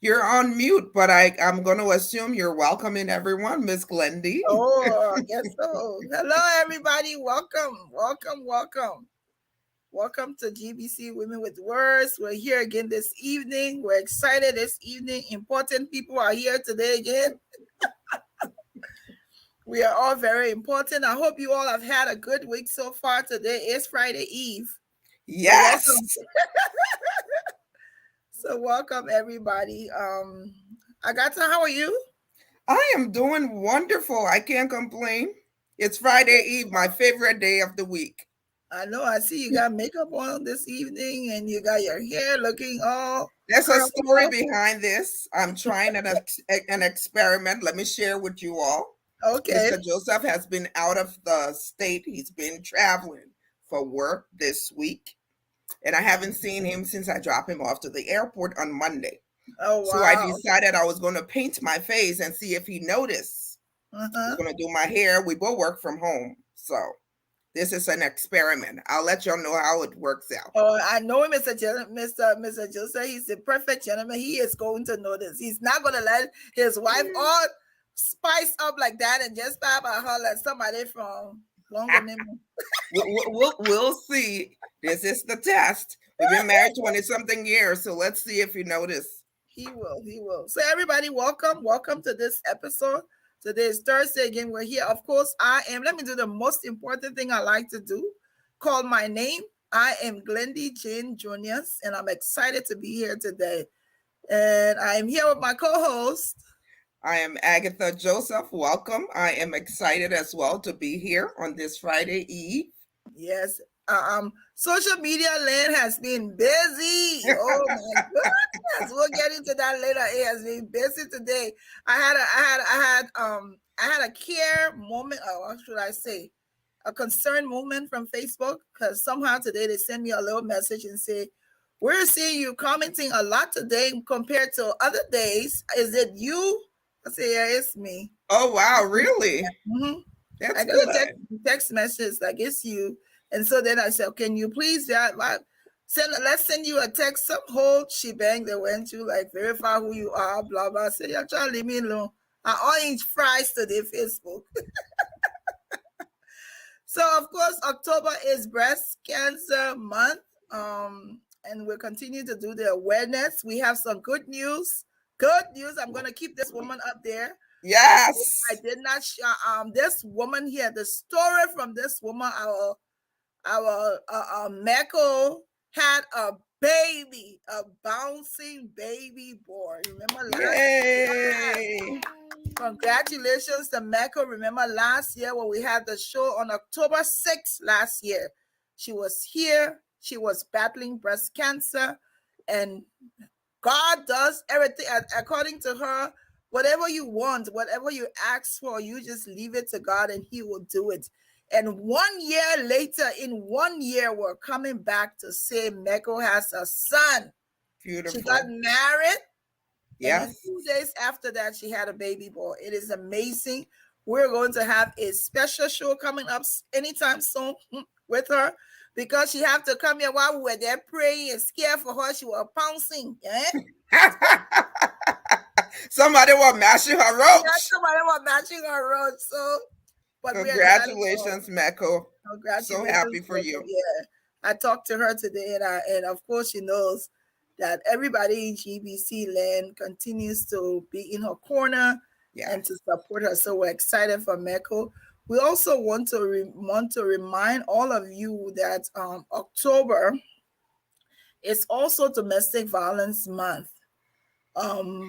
You're on mute, but I'm going to assume you're welcoming everyone, Miss Glendy. Oh, I guess so. Hello, everybody. Welcome, welcome, welcome. Welcome to GBC Women with Words. We're here again this evening. We're excited this evening. Important people are here today again. We are all very important. I hope you all have had a good week so far. Today is Friday Eve. So welcome. Yes, So welcome everybody. Agatha, how are you? I am doing wonderful. I can't complain. It's Friday Eve, my favorite day of the week. I know I see you got makeup on this evening and you got your hair looking all There's a curled story up. behind this. I'm trying an experiment. Let me share with you all. Okay. Mr. Joseph has been out of the state. He's been traveling for work this week, and I haven't seen him since I dropped him off to the airport on Monday. Oh So I wow. decided I was going to paint my face and see if he noticed. I was Uh-huh. going to do my hair. We both work from home. So this is an experiment. I'll let y'all know how it works out. Oh, I know him, Mr. Joseph. He's the perfect gentleman. He is going to notice. He's not going to let his wife all spice up like that and just stop at her like somebody from Longonimo. We'll see. This is the test. We've been married 20 something years, so let's see if you notice. He will. He will. So everybody, welcome. Welcome to this episode. Today is Thursday again. We're here. Of course, I am. Let me do the most important thing I like to do. Call my name. I am Glendy Jane Juniors, and I'm excited to be here today. And I am here with my co-host. I am Agatha Joseph. Welcome. I am excited as well to be here on this Friday Eve. Yes. Social media land has been busy. Oh my goodness. We'll get into that later. It has been busy today. I had a care moment, or what should I say? A concern moment from Facebook because somehow today they sent me a little message and say, we're seeing you commenting a lot today compared to other days. Is it you? I say, yeah, it's me. Oh, wow. Really? Mm-hmm. That's I got a good. text message like it's you. And so then I said, can you please let's send you a text, some whole shebang they went to, like verify who you are, blah blah. I said, you're trying to leave me alone. I orange fries today, Facebook. So of course, October is breast cancer month. And we'll continue to do the awareness. We have some good news. Good news. I'm gonna keep this woman up there. I Yes. did not this woman here, the story from this woman, our Meko had a baby, a bouncing baby boy. Remember last year? Yay. Congratulations to Meko. Remember last year when we had the show on October 6th last year? She was here. She was battling breast cancer, and God does everything according to her. Whatever you want, whatever you ask for, you just leave it to God and He will do it. And 1 year later, in 1 year, we're coming back to say Meko has a son. She got Beautiful. married, and then Yes. 2 days after that, she had a baby boy. It is amazing. We're going to have a special show coming up anytime soon with her because she have to come here while we were there praying and scared for her. She was pouncing. Eh? Somebody was mashing her Yeah, roach. somebody was matching her road. So, but we are excited for her. Congratulations, Meko. So Congratulations, happy for Michael. you. Yeah, I talked to her today, and of course she knows that everybody in GBC land continues to be in her corner and to Yes. support her. So we're excited for Michael. We also want to remind all of you that October is also Domestic Violence Month.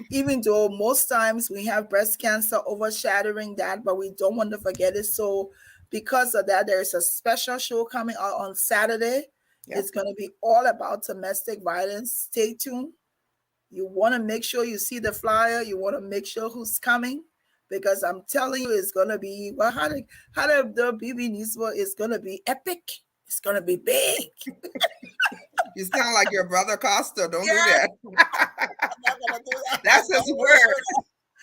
Even though most times we have breast cancer overshadowing that, but we don't want to forget it. So, because of that, there's a special show coming out on Saturday. Yep. It's going to be all about domestic violence. Stay tuned. You want to make sure you see the flyer. You want to make sure who's coming, because I'm telling you, it's going to be well. How the BB News is going to be epic. It's going to be big. You sound like your brother Costa. Don't do Yes, that. I'm not going to do that. I That's his don't want to do word.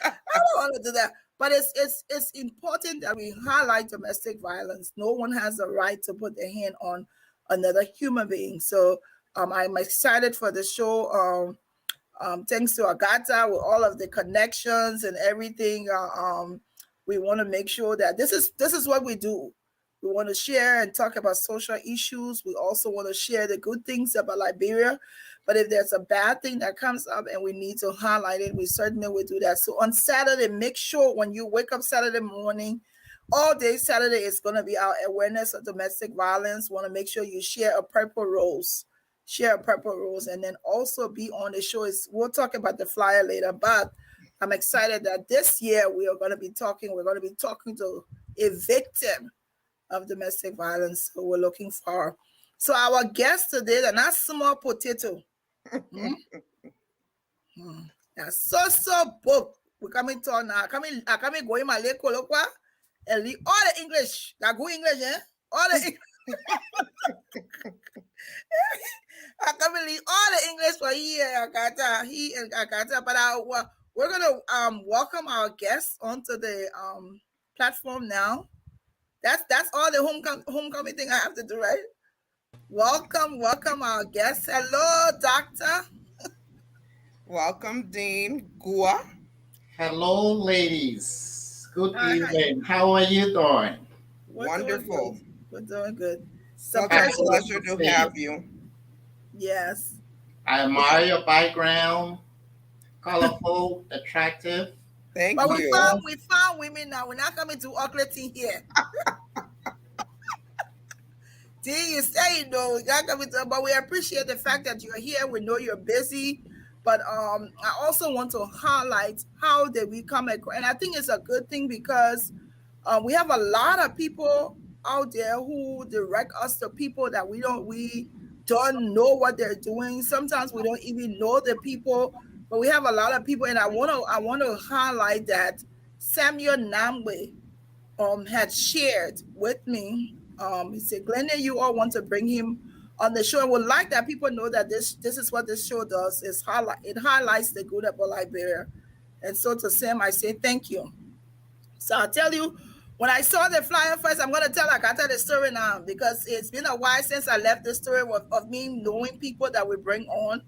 that. I don't want to do that. But it's important that we highlight domestic violence. No one has the right to put their hand on another human being. So I'm excited for the show. Thanks to Agatha with all of the connections and everything. We want to make sure that this is what we do. We want to share and talk about social issues. We also want to share the good things about Liberia. But if there's a bad thing that comes up and we need to highlight it, we certainly will do that. So on Saturday, make sure when you wake up Saturday morning, all day Saturday is going to be our awareness of domestic violence. Want to make sure you share a purple rose. Share a purple rose, and then also be on the show. We'll talk about the flyer later, but I'm excited that this year we're going to be talking to a victim of domestic violence. So we're looking for. So our guest today, they're not small potato. That's so book. We're coming to now. I coming going my leg colloqua. And all the English. That go English, eh? All the I can't believe all the English for he and Agatha. But we're gonna welcome our guests onto the platform now. That's all the homecoming thing I have to do, right? Welcome our guests. Hello, Doctor. Welcome, Dean. Guah. Hello, ladies. Good evening. How are you doing? Wonderful. We're doing good. Such a pleasure to have you. Yes. I admire your background. Colorful, attractive. Thank you. We found women now. We're not coming to ugly thing here. You say we're not coming to, but we appreciate the fact that you're here. We know you're busy. But I also want to highlight how did we come across, and I think it's a good thing because we have a lot of people out there who direct us to people that we don't know what they're doing. Sometimes we don't even know the people, but we have a lot of people, and I want to highlight that Samuel Namwe had shared with me. He said, Glenda, you all want to bring him on the show. I would like that people know that this is what this show does. It highlights the good about Liberia. And so to Sam, I say thank you. So I'll tell you, when I saw the flyer first, I'm going to tell Agatha the story now because it's been a while since I left the story of me knowing people that we bring on.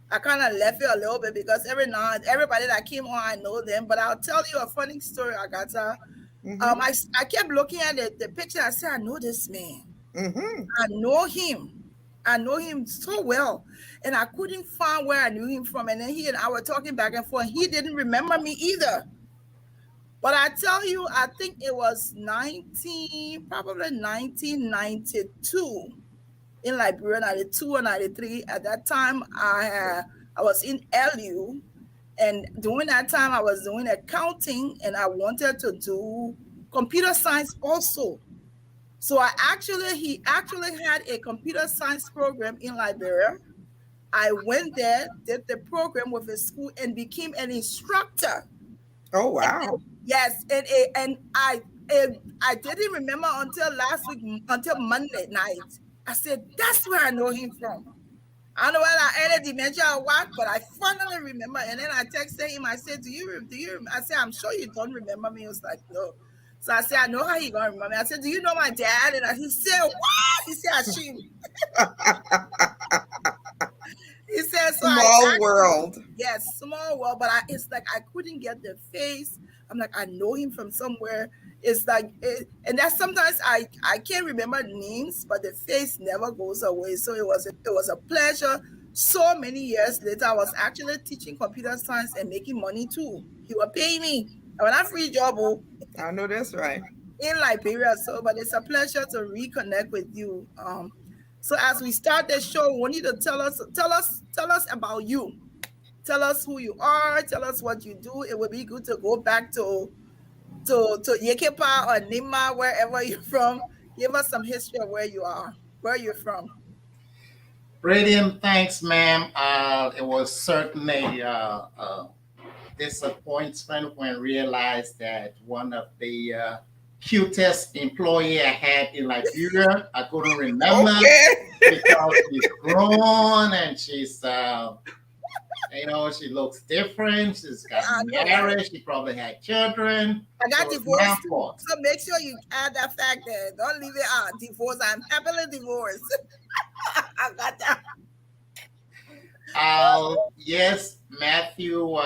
I kind of left it a little bit because everybody that came on, I know them. But I'll tell you a funny story, Agatha. Mm-hmm. I kept looking at the picture. I said, I know this man. Mm-hmm. I know him so well. And I couldn't find where I knew him from. And then he and I were talking back and forth. He didn't remember me either. But I tell you, I think it was probably 1992 in Liberia, 92 or 93. At that time, I was in LU. And during that time, I was doing accounting and I wanted to do computer science also. So he actually had a computer science program in Liberia. I went there, did the program with a school and became an instructor. Oh, wow. Yes. And I didn't remember until last week, until Monday night. I said, that's where I know him from. I don't know whether I had a dementia or what, but I finally remember. And then I texted him. I said, do you? I said, I'm sure you don't remember me. He was like, no. So I said, I know how you gonna remember me. I said, do you know my dad? And he said, what? He said, Ashim. He said, so small world. Yes, small world. But it's like I couldn't get the face. I'm like, I know him from somewhere. It's like, and that's sometimes I can't remember names, but the face never goes away. So it was a pleasure. So many years later, I was actually teaching computer science and making money too. He was paying me. I was not free job. I know that's right. In Liberia, but it's a pleasure to reconnect with you. So as we start the show, we want you to tell us about you. Tell us who you are. Tell us what you do. It would be good to go back to Yekepa or Nima, wherever you're from. Give us some history of where you are, where you're from. Brilliant, thanks, ma'am. It was certainly disappointment when I realized that one of the cutest employee I had in Liberia, I couldn't remember because she's grown and she's, she looks different. She's got married. She probably had children. I got divorced. So make sure you add that fact there. Don't leave it out. Divorce. I'm happily divorced. I got that. Yes, Matthew.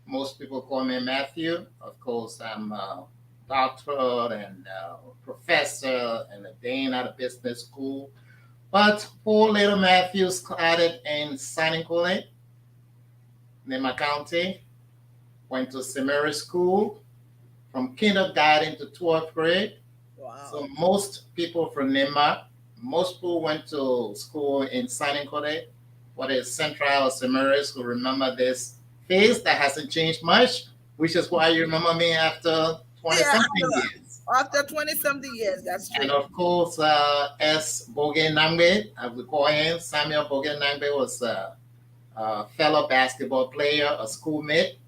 Most people call me Matthew. Of course, I'm a doctor and professor and a dean at a business school. But poor little Matthew started in San Nicolas, Nima County, went to seminary school from kindergarten to 12th grade. So Wow. most people from Nima, most people went to school in San Nicolas, what is Central Seminary School. Remember this face that hasn't changed much, which is why you remember me after 20 Yeah, something years. after 20 something years, that's And true. of course, S. Bogen Nangbe, I would call him Samuel Bogen Nangbe, was a fellow basketball player, a schoolmate,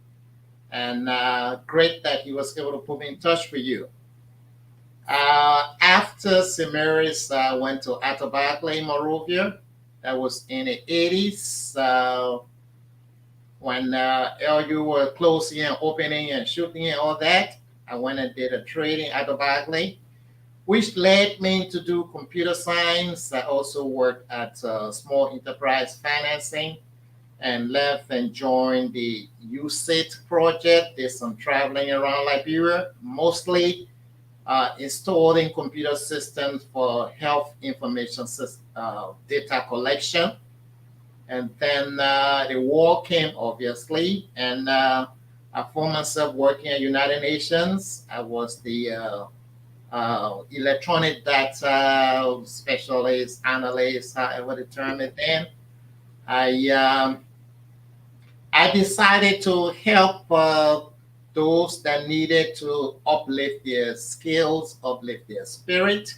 and great that he was able to put me in touch with you. After Samaris went to Atobacla in Morovia, that was in the 80s when LU were closing and opening and shooting and all that. I went and did a training at Atobacla, which led me to do computer science. I also worked at small enterprise financing and left and joined the USIT project. Did some traveling around Liberia, mostly installing computer systems for health information data collection. And then the war came, obviously, and I found myself working at United Nations. I was the electronic data specialist, analyst, however the term is then. I I decided to help those that needed to uplift their skills, uplift their spirit.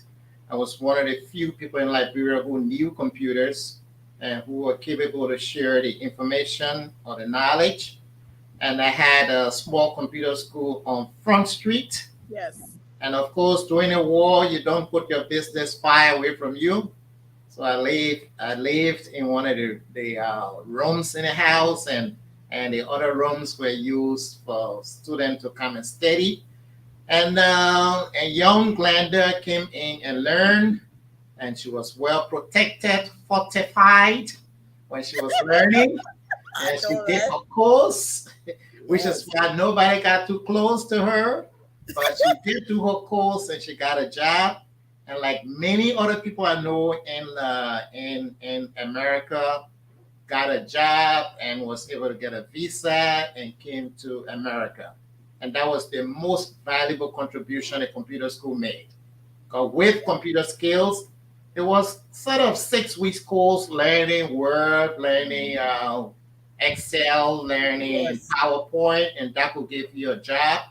I was one of the few people in Liberia who knew computers and who were capable to share the information or the knowledge. And I had a small computer school on Front Street. Yes. And of course, during a war, you don't put your business far away from you. So I lived in one of the rooms in the house, and the other rooms were used for students to come and study. And a young Glenda came in and learned, and she was well protected, fortified when she was learning. I And she know, did right? a course, which is Yes. why nobody got too close to her. But she did do her course, and she got a job. And like many other people I know in America, got a job and was able to get a visa and came to America. And that was the most valuable contribution a computer school made. Because with computer skills, it was sort of 6 weeks course learning Word, learning Excel, learning Yes. PowerPoint, and that will give you a job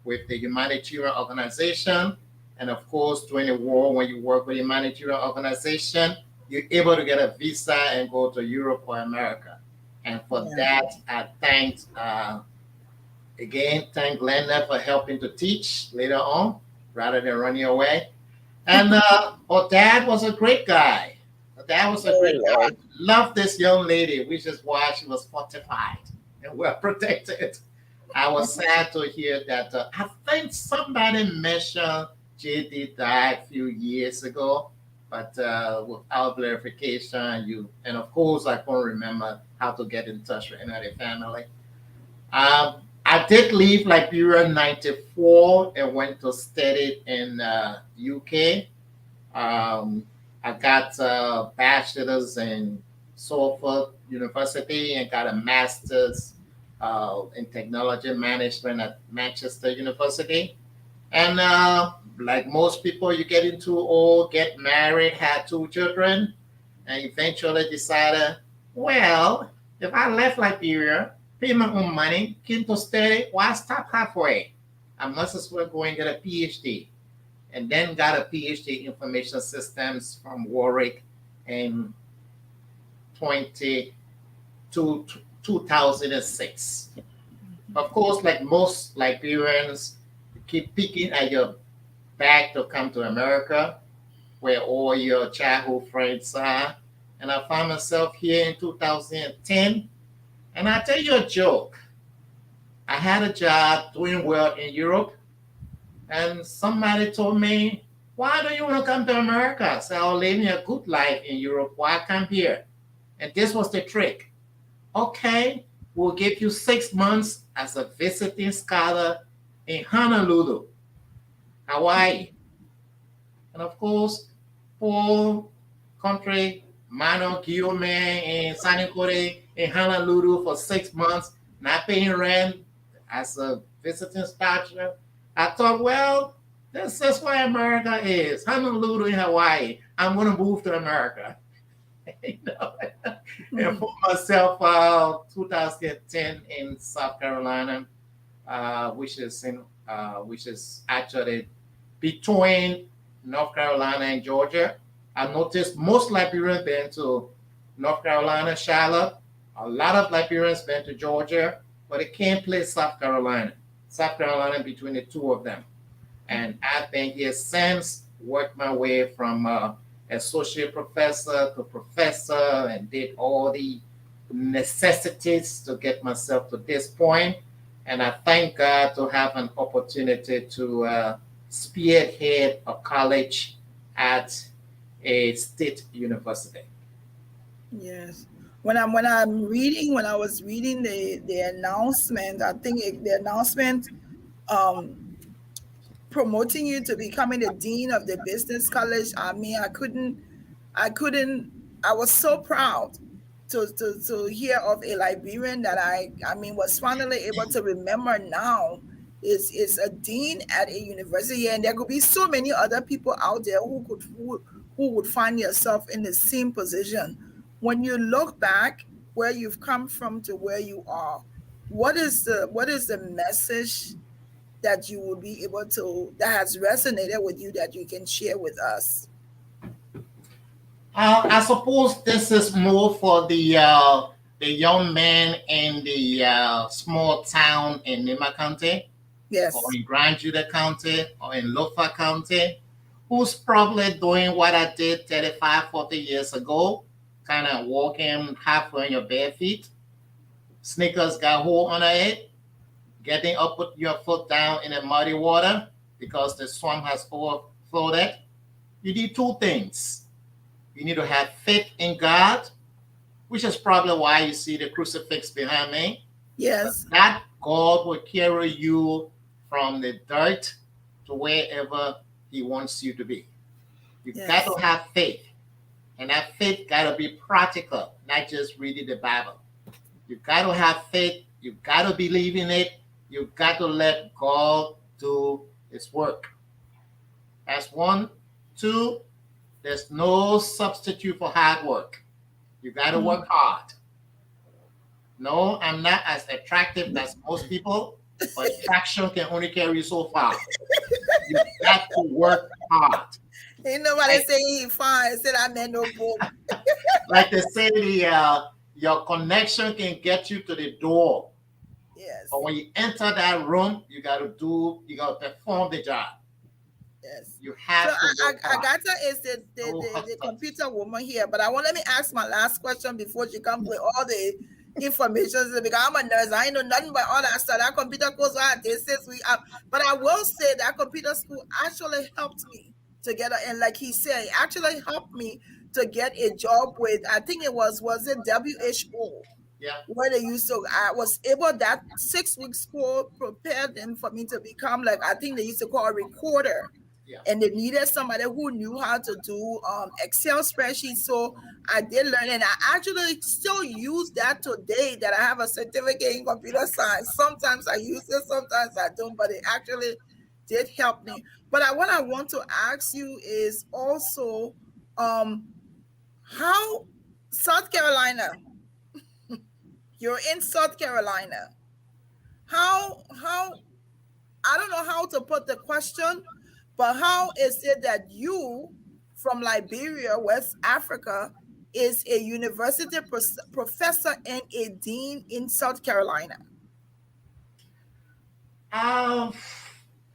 with the humanitarian organization. And of course, during the war, when you work with a humanitarian organization, you're able to get a visa and go to Europe or America. And for Yeah. that, I thanked again, thank Glenda for helping to teach later on rather than running away. And our dad was a great guy. Our dad was a great Oh guy. Lord. Loved this young lady, which is why she was fortified and well protected. I was sad to hear that. I think somebody mentioned JD died a few years ago, but without verification, and of course I can't remember how to get in touch with any of the family. I did leave Liberia in '94 and went to study in UK. Um, I got a bachelor's in Salford University and got a master's in technology management at Manchester University. And like most people, you get into old, get married, had 2 children, and eventually decided, well, if I left Liberia, pay my own money, came to study, why stop halfway? I must as well go and get a PhD. And then got a PhD in information systems from Warwick in 20, 2006. Of course, like most Liberians, you keep picking at your back to come to America, where all your childhood friends are. And I found myself here in 2010. And I tell you a joke. I had a job doing well in Europe, and somebody told me, why do you want to come to America? So I'll live a good life in Europe. Why come here? And this was the trick. Okay, we'll give you 6 months as a visiting scholar in Honolulu, Hawaii. And of course, poor country, Mano Guillaume in San Jose in Honolulu for 6 months, not paying rent as a visiting scholar. I thought, well, this is where America is. Honolulu in Hawaii. I'm going to move to America. You know? And for myself, 2010 in South Carolina, which is actually between North Carolina and Georgia. I noticed most Liberians been to North Carolina, Charlotte. A lot of Liberians been to Georgia, but they can't play South Carolina. South Carolina between the two of them. And I've been here since, worked my way from associate professor to professor and did all the necessities to get myself to this point. And I thank God to have an opportunity to spearhead a college at a state university. Yes. When I was reading the announcement, I think the announcement promoting you to becoming the dean of the business college. I mean, I was so proud to hear of a Liberian that I mean was finally able to remember now is a dean at a university, and there could be so many other people out there who would find yourself in the same position. When you look back where you've come from to where you are, what is the message that you will be able to, that has resonated with you, that you can share with us? I suppose this is more for the young man in the small town in Nima County, Yes, or in Grand Judah County, or in Lofa County, who's probably doing what I did 35, 40 years ago, kind of walking halfway on your bare feet, sneakers got hole under it, getting up with your foot down in the muddy water because the swamp has overflowed it. You need two things. You need to have faith in God, which is probably why you see the crucifix behind me. yes, But that God will carry you from the dirt to wherever He wants you to be. You yes. got to have faith. And that faith got to be practical, not just reading the Bible. You got to have faith. You got to believe in it. You got to let God do His work. That's one. Two, there's no substitute for hard work. You got to work hard. No, I'm not as attractive as most people, but attraction can only carry you so far. You got to work hard. Ain't nobody saying he fine. Said I meant no book. Like they say, your connection can get you to the door. Yes. But when you enter that room, you got to perform the job. Yes. You have So to work hard. Agatha is the computer woman here, but I want let me ask my last question before she comes with all the information, because I'm a nurse. I ain't know nothing about all that stuff. That computer course I did 6 weeks. But I will say that computer school actually helped me to get and like he said, it actually helped me to get a job with, I think it was it WHO. Yeah. Where they used to, I was able, that 6 week school prepared them for me to become, like, I think they used to call a recorder. Yeah. And they needed somebody who knew how to do Excel spreadsheets. So I did learn, and I actually still use that today, that I have a certificate in computer science. Sometimes I use it, sometimes I don't, but it actually did help me. But what I want to ask you is also how South Carolina, you're in South Carolina, how I don't know how to put the question, but how is it that you from Liberia, West Africa, is a university professor and a dean in South Carolina?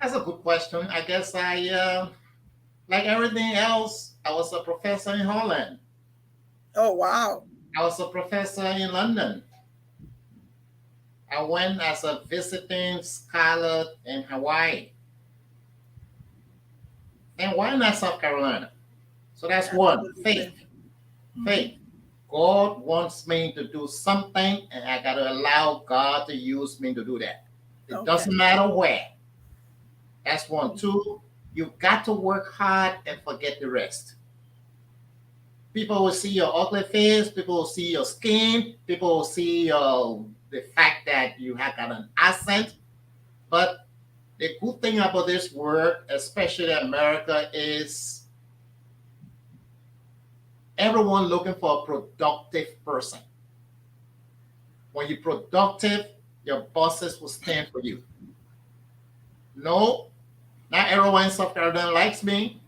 That's a good question. I guess I, like everything else, I was a professor in Holland. Oh, wow. I was a professor in London. I went as a visiting scholar in Hawaii. And why not South Carolina? So that's one, faith. Faith. God wants me to do something, and I got to allow God to use me to do that. It doesn't matter where. That's one. Two, you got to work hard and forget the rest. People will see your ugly face. People will see your skin. People will see the fact that you have got an accent. But the good thing about this work, especially America, is everyone looking for a productive person. When you're productive, your bosses will stand for you. No, not everyone in South Carolina likes me.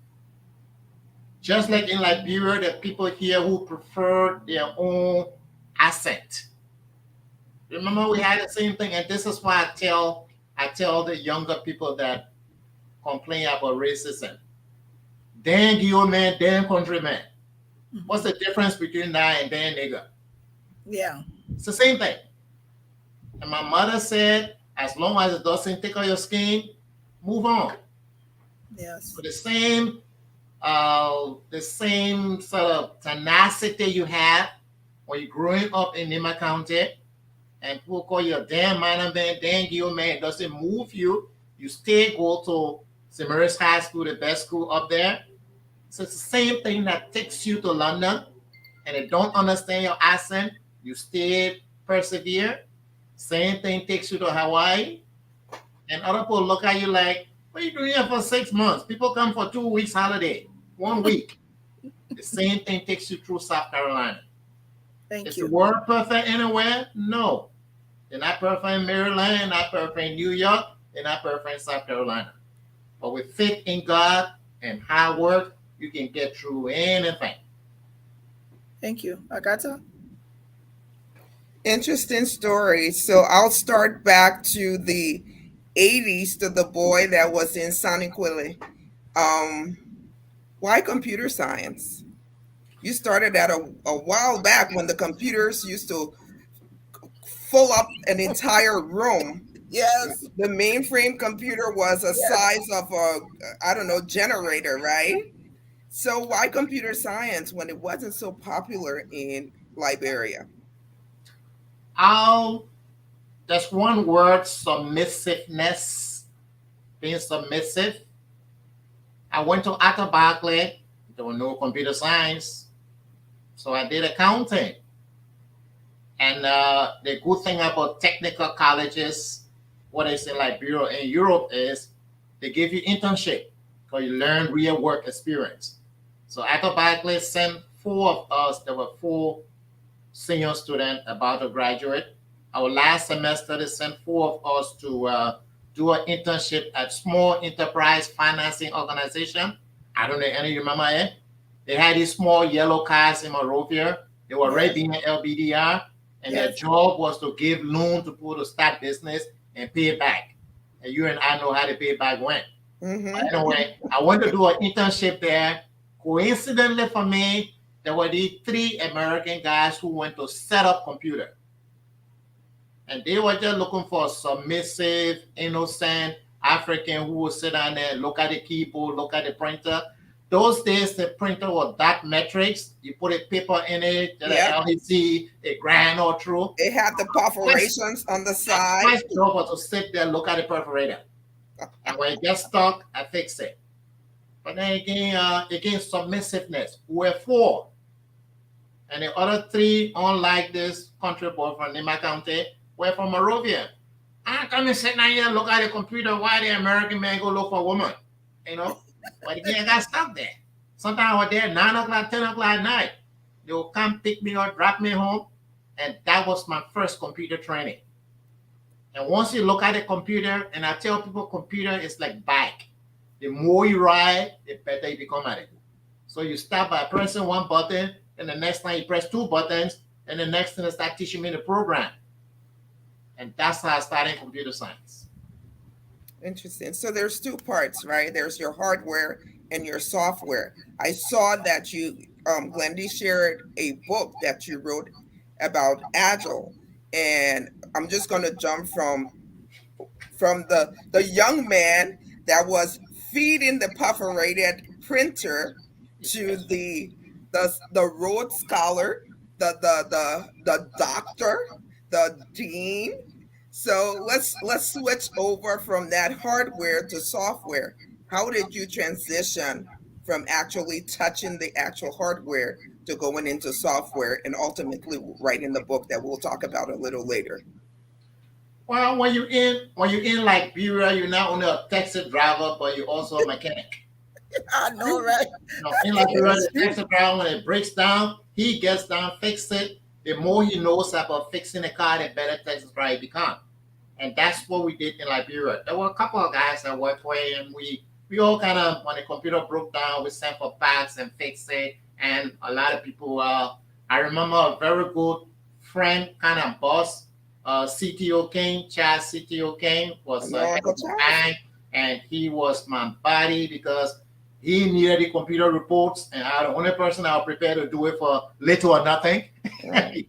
Just like in Liberia, there are people here who prefer their own accent. Remember, we had the same thing, and this is why I tell the younger people that complain about racism. Dang you man, damn countryman. What's the difference between that and damn nigger? Yeah. It's the same thing. And my mother said, as long as it doesn't tickle your skin, move on. Yes. So the same sort of tenacity you have when you're growing up in Nima County, and people call you a damn minor man, damn you man, it doesn't move you. You stay, go to St. Mary's High School, the best school up there. So it's the same thing that takes you to London, and they don't understand your accent. You stay, persevere. Same thing takes you to Hawaii, and other people look at you like, what are you doing here for 6 months? People come for 2 weeks holiday, 1 week. The same thing takes you through South Carolina. Is the world perfect anywhere? No. They're not perfect in Maryland, not perfect in New York, they're not perfect in South Carolina. But with faith in God and hard work, you can get through anything. Thank you. Agatha? Interesting story. So I'll start back to the 80s to the boy that was in Soniquilly. Why computer science? You started at a while back when the computers used to fill up an entire room. Yes. The mainframe computer was a size of a generator, right? So why computer science when it wasn't so popular in Liberia? That's one word, submissiveness, being submissive. I went to Atta Barclay, there was no computer science, so I did accounting. And the good thing about technical colleges, what is in Liberia and Europe, is they give you internship because you learn real work experience. So Atta Barclay sent 4 of us, there were 4 senior students about to graduate. Our last semester, they sent 4 of us to do an internship at small enterprise financing organization. I don't know any of you remember it. They had these small yellow cars in Monrovia. They were already in LBDR, and their job was to give loan to people to start business and pay it back. And you and I know how the payback went. Anyway, I went to do an internship there. Coincidentally for me, there were these 3 American guys who went to set up computer. And they were just looking for a submissive, innocent African who would sit down there, look at the keyboard, look at the printer. Those days, the printer was dot matrix. You put a paper in it, the LEC, it grind all through. It had the perforations on the side. My job was to sit there, look at the perforator. And when it gets stuck, I fix it. But then again, submissiveness. We were 4. And the other 3, unlike this country boy from Nima County, were from Monrovia. I come and sit down here and look at the computer while the American man go look for a woman. But again, I got stuck there. Sometimes I was there 9 o'clock, 10 o'clock at night. They will come pick me up, drop me home. And that was my first computer training. And once you look at the computer, and I tell people computer is like bike. The more you ride, the better you become at it. So you start by pressing 1 button, and the next time you press 2 buttons, and the next thing they start teaching me the program. And that's how I started computer science. Interesting. So there's 2 parts, right? There's your hardware and your software. I saw that you, Glendy, shared a book that you wrote about Agile. And I'm just going to jump from the young man that was feeding the perforated printer to the Rhodes Scholar the doctor, the dean. So let's switch over from that hardware to software. How did you transition from actually touching the actual hardware to going into software and ultimately writing the book that we'll talk about a little later? Well, when you're in Liberia, you're not only a taxi driver, but you're also a mechanic. I know, right? In Liberia, That's the true. taxi driver, when it breaks down, he gets down, fix it. The more he knows about fixing a car, the better taxi driver he become. And that's what we did in Liberia. There were a couple of guys that worked for it, and we all kind of, when the computer broke down, we sent for parts and fix it. And a lot of people, I remember a very good friend, kind of boss, CTO King, Chad CTO King, I was know head Uncle of the Charles. bank, and he was my buddy because he needed the computer reports, and I was the only person I was prepared to do it for little or nothing. Right.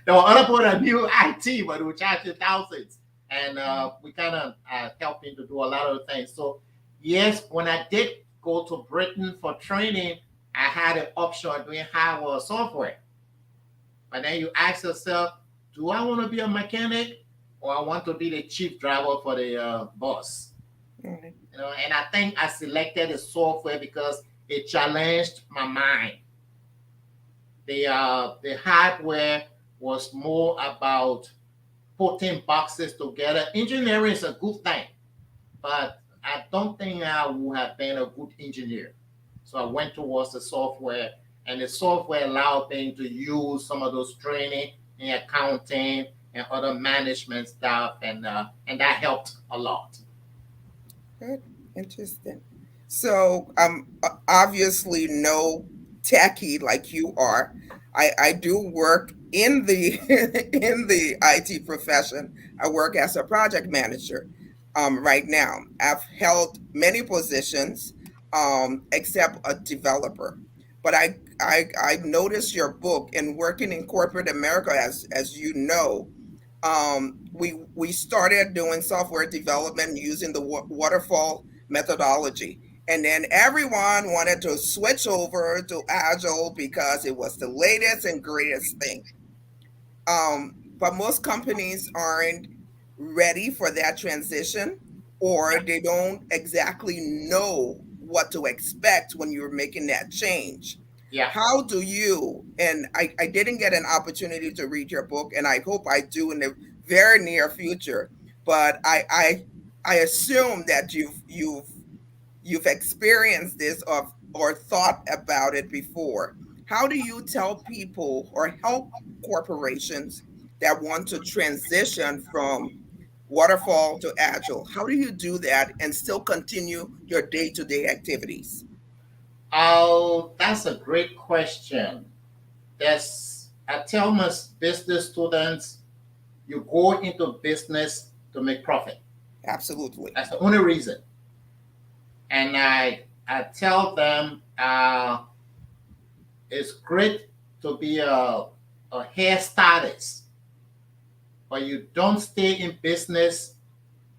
There were other people that knew IT, but they would charge you thousands. And we kind of helped him to do a lot of things. So, yes, when I did go to Britain for training, I had an option of doing hardware or software. But then you ask yourself, do I want to be a mechanic or I want to be the chief driver for the boss? Right. And I think I selected the software because it challenged my mind. The hardware was more about putting boxes together. Engineering is a good thing, but I don't think I would have been a good engineer. So I went towards the software, and the software allowed me to use some of those training in accounting and other management stuff, and that helped a lot. Good. Interesting. So obviously no techie like you are. I do work in the in the IT profession. I work as a project manager right now. I've held many positions except a developer. But I noticed your book and working in corporate America, as you know, we started doing software development using the waterfall methodology, and then everyone wanted to switch over to agile because it was the latest and greatest thing. But most companies aren't ready for that transition, or they don't exactly know what to expect when you're making that change. Yeah. How do you, and I didn't get an opportunity to read your book, and I hope I do in the very near future, but I assume that you've experienced this or thought about it before. How do you tell people or help corporations that want to transition from waterfall to agile? How do you do that and still continue your day-to-day activities? Oh, that's a great question. I tell my business students, you go into business to make profit. Absolutely. That's the only reason. And I tell them it's great to be a hairstylist, but you don't stay in business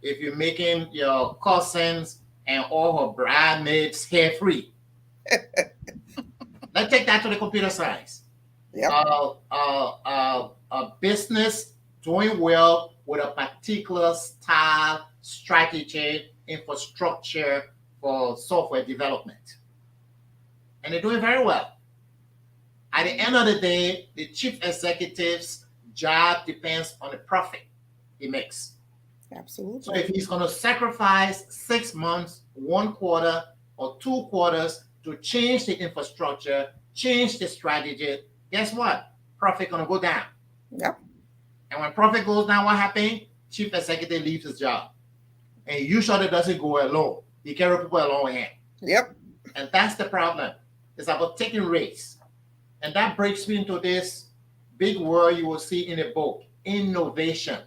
if you're making your cousins and all her bridesmaids hair free. Let's take that to the computer science. Yep. A business doing well with a particular style, strategy, infrastructure for software development. And they're doing very well. At the end of the day, the chief executive's job depends on the profit he makes. So Absolutely. if he's going to sacrifice 6 months, 1 quarter, or 2 quarters to change the infrastructure, change the strategy, guess what? Profit going to go down. Yep. And when profit goes down, what happens? Chief executive leaves his job. And he usually doesn't go alone. He carries people along with him. Yep. And that's the problem. It's about taking risks. And that brings me into this big word you will see in the book, innovation.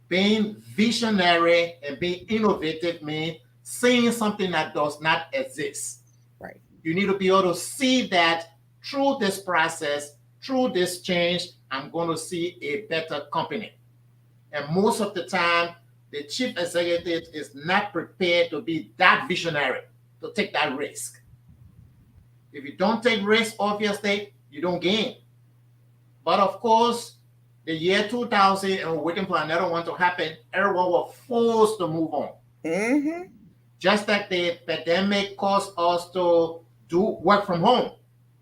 Being visionary and being innovative means seeing something that does not exist. Right. You need to be able to see that through this process, through this change, I'm going to see a better company. And most of the time, the chief executive is not prepared to be that visionary, to take that risk. If you don't take risk, obviously, you don't gain. But of course, the year 2000, and we're waiting for another one to happen, everyone was forced to move on. Mm-hmm. Just like the pandemic caused us to do work from home.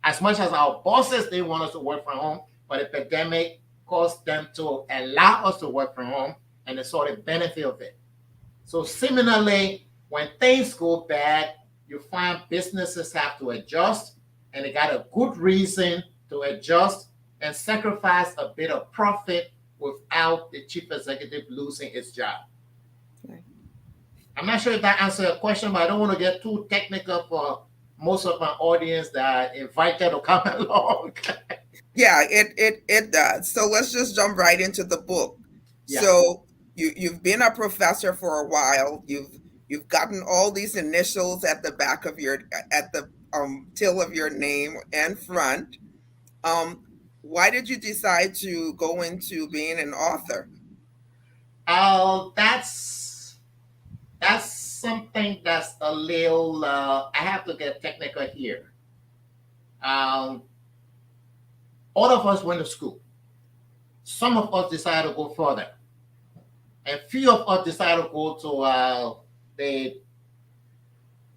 As much as our bosses, they want us to work from home, but the pandemic caused them to allow us to work from home, and they saw the benefit of it. So similarly, when things go bad, you find businesses have to adjust, and they got a good reason to adjust and sacrifice a bit of profit without the chief executive losing his job. Right. I'm not sure if that answers your question, but I don't want to get too technical for most of my audience that are invited to come along. Yeah, it does. So let's just jump right into the book. Yeah. So you've been a professor for a while. You've gotten all these initials at the back of your at the tail of your name and front. Why did you decide to go into being an author? That's something that's a little. I have to get technical here. Um, all of us went to school. Some of us decided to go further, and few of us decided to go to the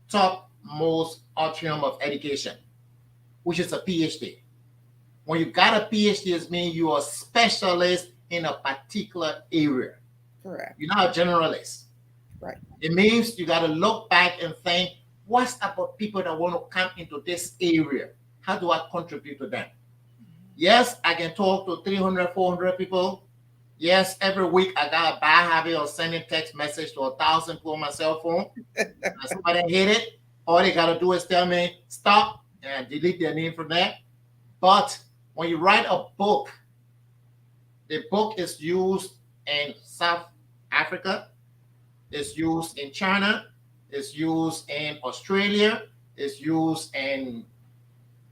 topmost atrium of education, which is a PhD. When you got a PhD, it means you are a specialist in a particular area. Correct. You're not a generalist. Right. It means you got to look back and think, what's about people that want to come into this area? How do I contribute to them? Yes, I can talk to 300, 400 people. Yes, every week I got a bad habit of sending text message to 1,000 people on my cell phone. And somebody hit it. All they got to do is tell me, stop, and delete their name from there. But when you write a book, the book is used in South Africa, it's used in China, it's used in Australia, it's used in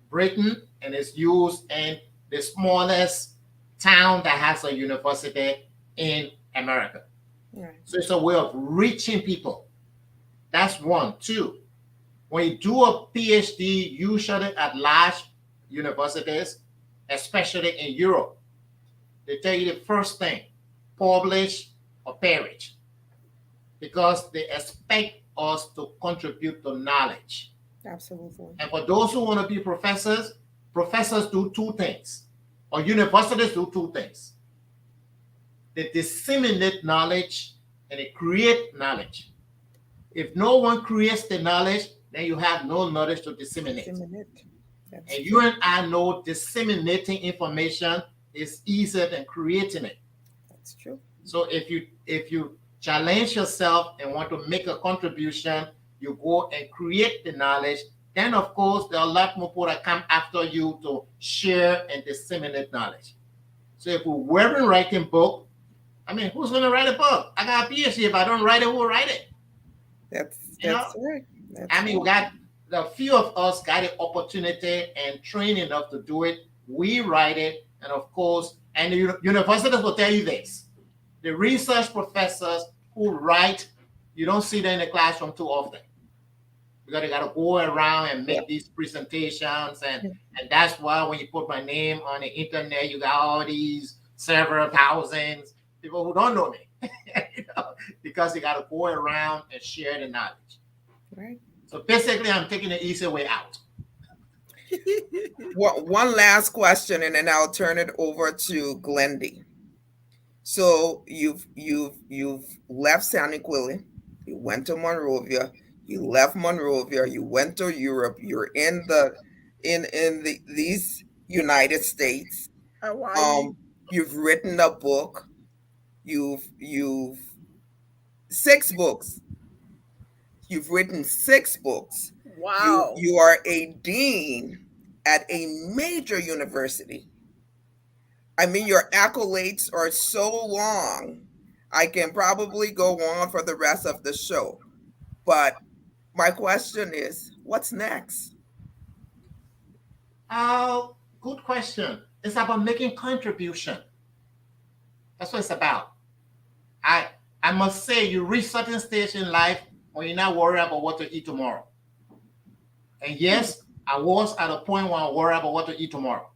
Britain, and it's used in the smallest town that has a university in America. Right. So it's a way of reaching people. That's one. Two, when you do a PhD, usually at large universities, especially in Europe, they tell you the first thing, publish or perish, because they expect us to contribute to knowledge. Absolutely. And for those who want to be professors, professors do two things, or universities do two things. They disseminate knowledge and they create knowledge. If no one creates the knowledge, then you have no knowledge to disseminate. And you and I know disseminating information is easier than creating it. That's true. So if you challenge yourself and want to make a contribution, you go and create the knowledge. Then of course there are a lot more people that come after you to share and disseminate knowledge. So if we weren't writing book, I mean, who's going to write a book? I got a PhD. If I don't write it, who will write it? That's right. We got a few of us got the opportunity and trained enough to do it. We write it, and of course, and the universities will tell you this. The research professors who write, you don't see them in the classroom too often. Because they got to go around and make these presentations, and that's why when you put my name on the internet, you got all these several thousands people who don't know me, because you got to go around and share the knowledge. Right. So basically, I'm taking the easy way out. One last question, and then I'll turn it over to Glendy. So you've left San Quilly, you went to Monrovia, you left Monrovia, you went to Europe, you're in these United States. You've written a book. You've 6 books. You've written 6 books. Wow. You are a dean at a major university. I mean, your accolades are so long. I can probably go on for the rest of the show. But my question is, what's next? Good question. It's about making contribution. That's what it's about. I must say, you reach certain stage in life when you're not worried about what to eat tomorrow. And yes, I was at a point where I worry about what to eat tomorrow.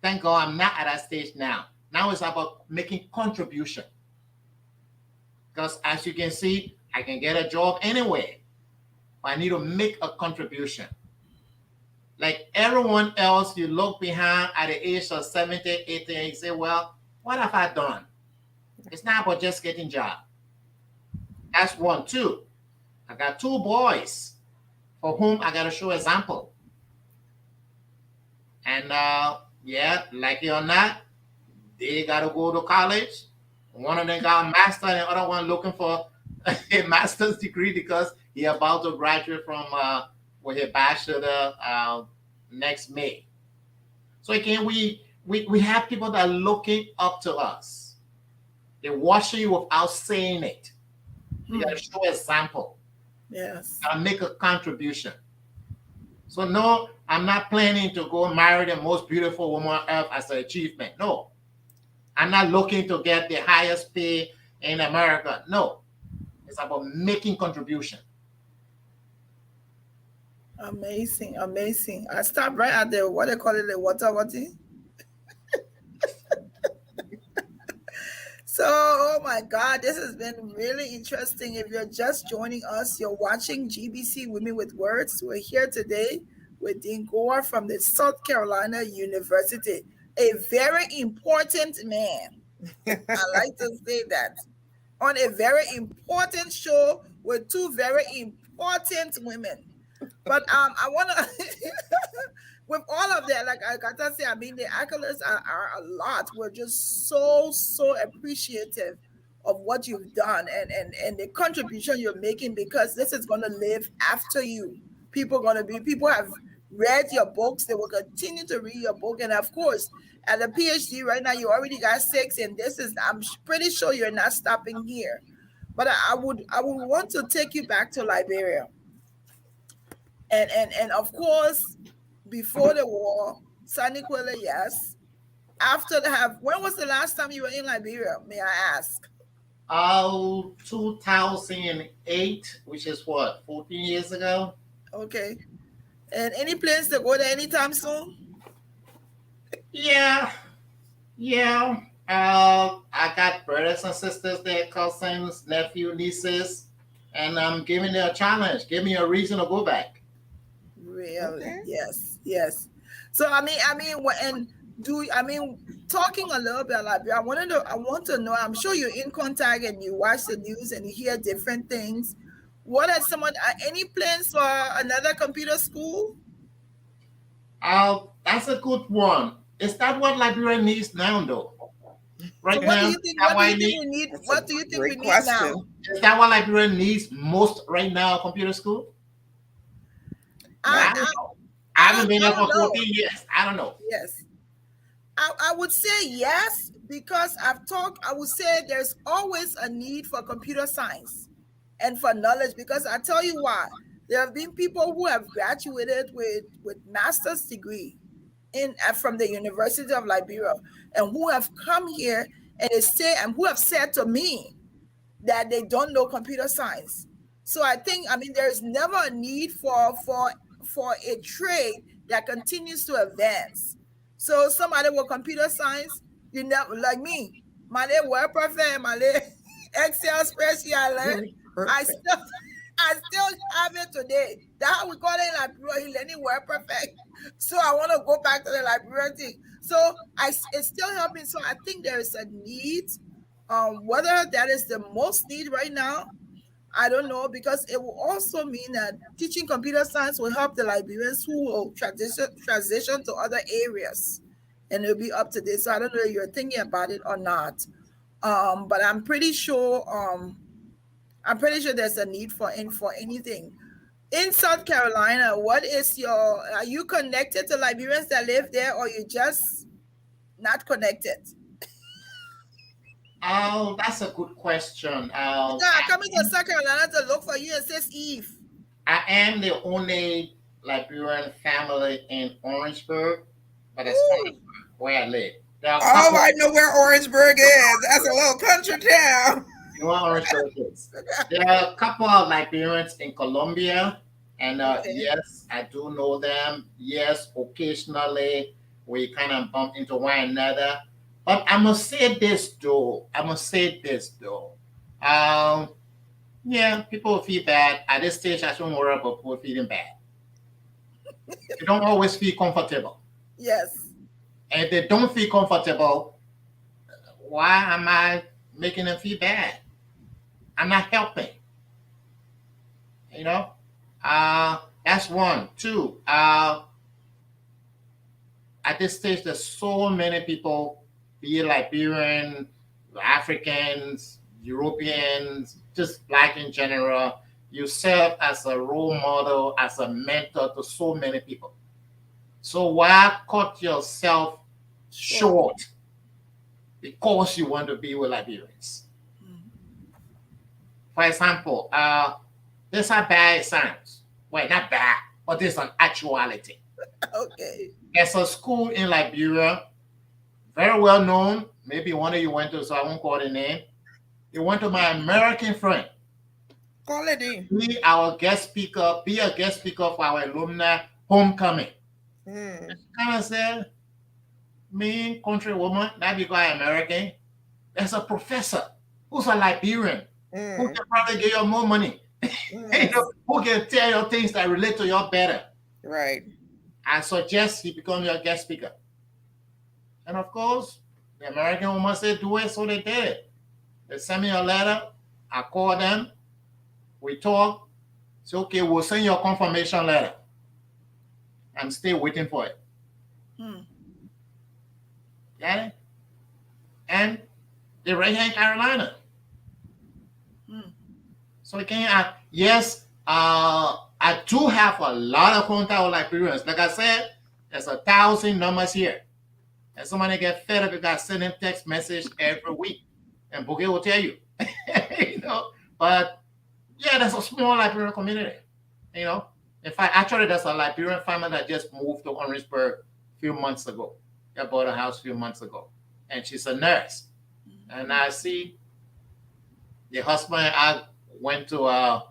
Thank God I'm not at that stage now. Now it's about making contribution. Because as you can see, I can get a job anywhere. But I need to make a contribution. Like everyone else, you look behind at the age of 70, 80, and you say, well, what have I done? It's not about just getting job. That's one. Two, I got two boys for whom I got to show example. And yeah, like it or not, they got to go to college. One of them got a master, and the other one looking for a master's degree because he about to graduate from with a bachelor next May. So again, we have people that are looking up to us. They're watching you without saying it. You got to show example. Yes. Gotta make a contribution. So no, I'm not planning to go marry the most beautiful woman on earth as an achievement. No. I'm not looking to get the highest pay in America. No. It's about making contribution. Amazing, amazing. I stopped right at the what they call it, the water. So, oh my God, this has been really interesting. If you're just joining us, you're watching GBC Women with Words. We're here today with Dean Guah from the South Carolina University, a very important man. I like to say that. On a very important show with two very important women. But I want to, with all of that, like I gotta say, I mean, the accolades are a lot. We're just so appreciative of what you've done and the contribution you're making, because this is going to live after you. People have read your books. They will continue to read your book. And of course, at a PhD right now, you already got 6, and I'm pretty sure you're not stopping here. But I would want to take you back to Liberia. And of course, before the war, Saniquella, yes. After when was the last time you were in Liberia, may I ask? 2008, which is what, 14 years ago? Okay. And any plans to go there anytime soon? Yeah. I got brothers and sisters there, cousins, nephew, nieces, and I'm giving them a challenge. Give me a reason to go back. Really? Okay. Yes. So I mean, talking a little bit like I want to know. I'm sure you're in contact and you watch the news and you hear different things. What are any plans for another computer school? That's a good one. Is that what Liberia needs now, though? Right so now, what do you think we need now? Is that what Liberia needs most right now? A computer school? I haven't been there for 14 years. I don't know. Yes. I would say yes, because I would say there's always a need for computer science and for knowledge, because I tell you why. There have been people who have graduated with master's degree from the University of Liberia, and who have come here and who have said to me that they don't know computer science. So I mean, there's never a need for a trade that continues to advance. So somebody with computer science, you know, like me, my little word perfect, my little Excel spreadsheet I learned, I still have it today. That's how we call it in Liberia, learning word perfect. So I want to go back to the Liberia thing. So it's still helping. So I think there is a need. Whether that is the most need right now, I don't know, because it will also mean that teaching computer science will help the Liberians who will transition to other areas, and it'll be up to this. So I don't know if you're thinking about it or not, but I'm pretty sure there's a need for anything. In South Carolina, are you connected to Liberians that live there, or you just not connected? Oh, that's a good question. I'm coming to South Carolina to look for you, and says Eve. I am the only Liberian family in Orangeburg, but it's where I live. I know where Orangeburg is. That's a little country town. You know what Orangeburg is? There are a couple of Liberians in Colombia, And Okay. yes, I do know them. Yes, occasionally we kind of bump into one another. But I must say this though. I must say this though. Um, yeah, people feel bad. At this stage, I shouldn't worry about people feeling bad. They don't always feel comfortable. Yes. And if they don't feel comfortable, why am I making them feel bad? I'm not helping, you know? That's one. Two, at this stage, there's so many people, be it Liberian, Africans, Europeans, just black in general. You serve as a role model, as a mentor to so many people. So why cut yourself Sure. short because you want to be with Liberians? Mm. For example, this is how bad it sounds. Well, not bad, but this is an actuality. Okay. There's a school in Liberia, very well known. Maybe one of you went to, so I won't call the name. You went to my American friend. Quality. Be a guest speaker for our alumni homecoming. Mm. Kind of said, me, country woman, not because I'm American. There's a professor who's a Liberian who Mm. can probably give you more money. You know, Yes. who can tell you things that relate to you better. Right. I suggest he become your guest speaker. And of course, the American woman said do it, so they did. They sent me a letter. I called them. We talked. Say, okay, we'll send you a confirmation letter. I'm still waiting for it. Hmm. Got it? And they're right here in Carolina. Hmm. So again, yes, I do have a lot of contact with Liberians. Like I said, there's 1,000 numbers here. And somebody get fed up because I send them text message every week. And Bouquet will tell you. You know, but yeah, there's a small Liberian community. You know, in fact, actually, there's a Liberian family that just moved to Orangeburg a few months ago. They bought a house a few months ago, and she's a nurse. And I see the husband and I went to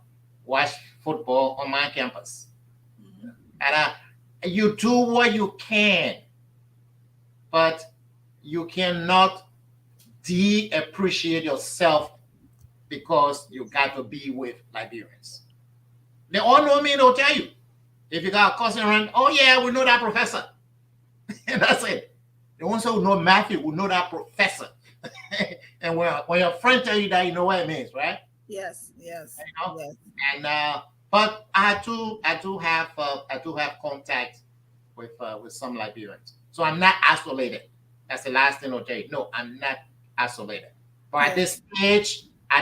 watch football on my campus, Mhm. and you do what you can, but you cannot de-appreciate yourself because you got to be with Liberians. They all know me, they'll tell you. If you got a cousin around, oh yeah, we know that professor. And that's it. The ones who know Matthew will know that professor. And when your friend tell you that, you know what it means, right? Yes. Yes. You know? Yes. And but I do have contact with some Liberians. So I'm not isolated. That's the last thing I'll tell you. No, I'm not isolated. But at Yes.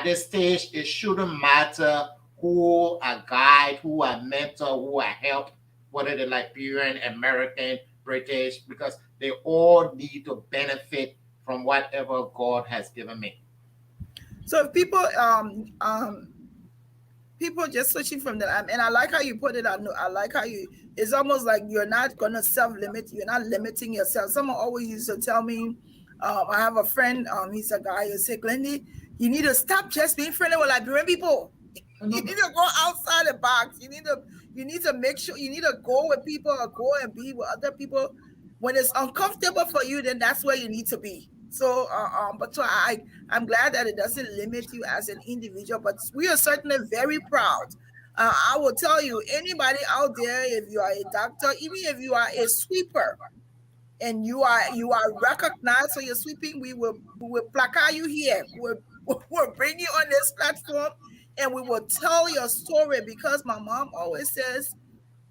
this stage, it shouldn't matter who I guide, who I mentor, who I help, whether they're Liberian, American, British, because they all need to benefit from whatever God has given me. So if people just switching from that, and I like how you put it. I like how you. It's almost like you're not gonna self-limit. You're not limiting yourself. Someone always used to tell me, I have a friend. He's a guy who said, "Glendy, you need to stop just being friendly with Liberian people. You need to go outside the box. You need to make sure you need to go with people or go and be with other people. When it's uncomfortable for you, then that's where you need to be. So, but so I'm glad that it doesn't limit you as an individual, but we are certainly very proud. I will tell you, anybody out there, if you are a doctor, even if you are a sweeper, and you are recognized for your sweeping, we will placard you here. We'll bring you on this platform, and we will tell your story, because my mom always says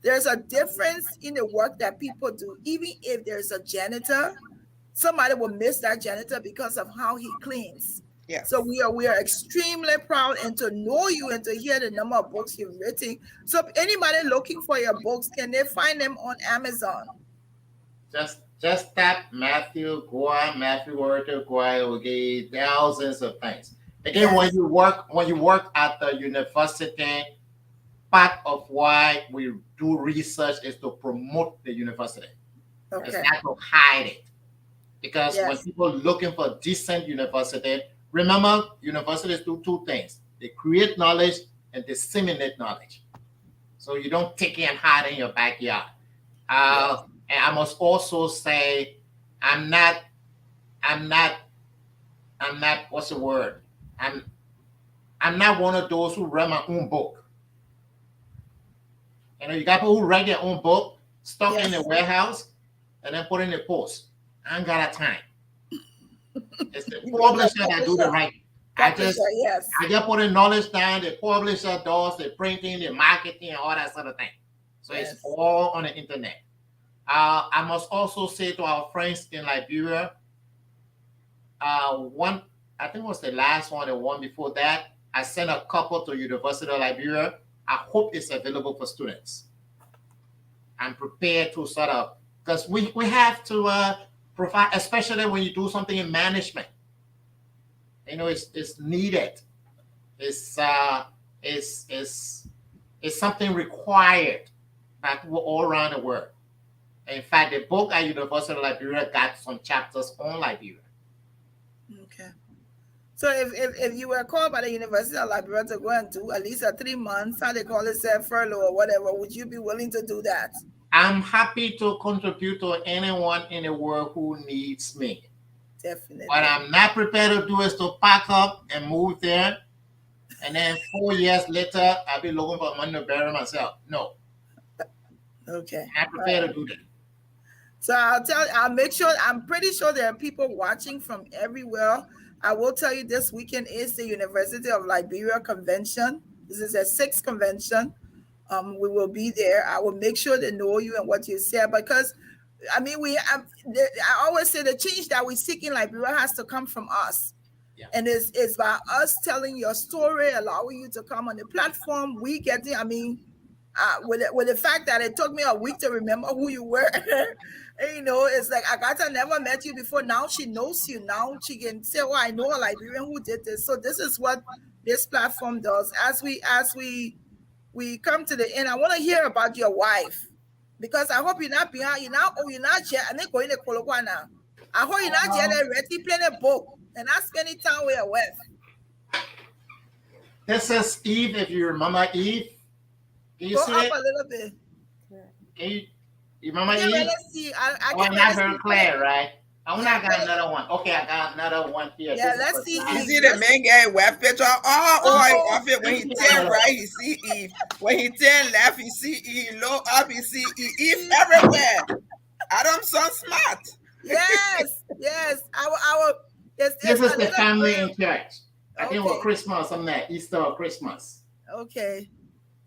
there's a difference in the work that people do. Even if there's a janitor, somebody will miss that janitor because of how he cleans. So Yes. we are extremely proud, and to know you and to hear the number of books you've written. So if anybody looking for your books, can they find them on Amazon? Just tap Matthew Guah, Matthew Walter Guah, it will give you thousands of things. Again, when Yes. you work at the university, part of why we do research is to promote the university. It's Okay. not to hide it. Because when Yes. people looking for decent university, remember universities do two things. They create knowledge and disseminate knowledge. so you don't take it and hide in your backyard. Yes. And I must also say, I'm not, I'm not, I'm not. What's the word? I'm, I'm not one of those who write my own book. You know, you got people who write their own book, stuck in the Yes. warehouse, and then put in the post. I ain't got that time. It's the You become a publisher that do the publisher. writing. Publisher, yes. I just put the knowledge down. The publisher does the printing, the marketing, and all that sort of thing. So it's Yes. all on the internet. I must also say to our friends in Liberia, one, I think it was the last one, the one before that, I sent a couple to University of Liberia. I hope it's available for students. I'm prepared to sort of, because we have to provide, especially when you do something in management. You know, it's needed. It's it's it's it's something required by people all around the world. In fact, the book at University of Liberia got some chapters on Liberia. Okay. So if you were called by the University of Liberia to go and do at least a 3 months, how they call it, say, furlough or whatever, would you be willing to do that? I'm happy to contribute to anyone in the world who needs me. Definitely. What I'm not prepared to do is to pack up and move there, and then 4 years later, I'll be looking for money to bury myself. No. Okay. I'm prepared to do that. So I'll make sure, I'm pretty sure there are people watching from everywhere. I will tell you this weekend is the University of Liberia convention. This is a 6th convention. We will be there. I will make sure they know you and what you said, because I mean, I always say the change that we seek in Liberia has to come from us. Yeah. And it's by us telling your story, allowing you to come on the platform. We getting, I mean, with the fact that it took me a week to remember who you were. And, you know, it's like Agatha never met you before. Now she knows you. Now she can say, "Oh, I know a Liberian who did this." So this is what this platform does. As we come to the end, I want to hear about your wife, because I hope you're not behind. You're not jet. I think going to Kolokwa now. I hope you're not jet ready playing a book and not spending time with your wife. This is Eve. If you remember Eve, can you Go see up it? a little bit. Can you remember Yeah, Eve? let's see. I Oh, can't not really very see. clear, right? I Yeah, got another one. Okay, I got another one here. Yeah, This let's is see. for You Eve. see the man guy web picture? I feel when Let's he see turn another right, one. he see Eve. When he turn left, he see Eve. Look up, he see Eve. Eve everywhere. Adam's so smart. Yes, yes. Our it's This is a the little family girl. in church. I think it was Okay. Christmas, something like Easter or Christmas. Okay.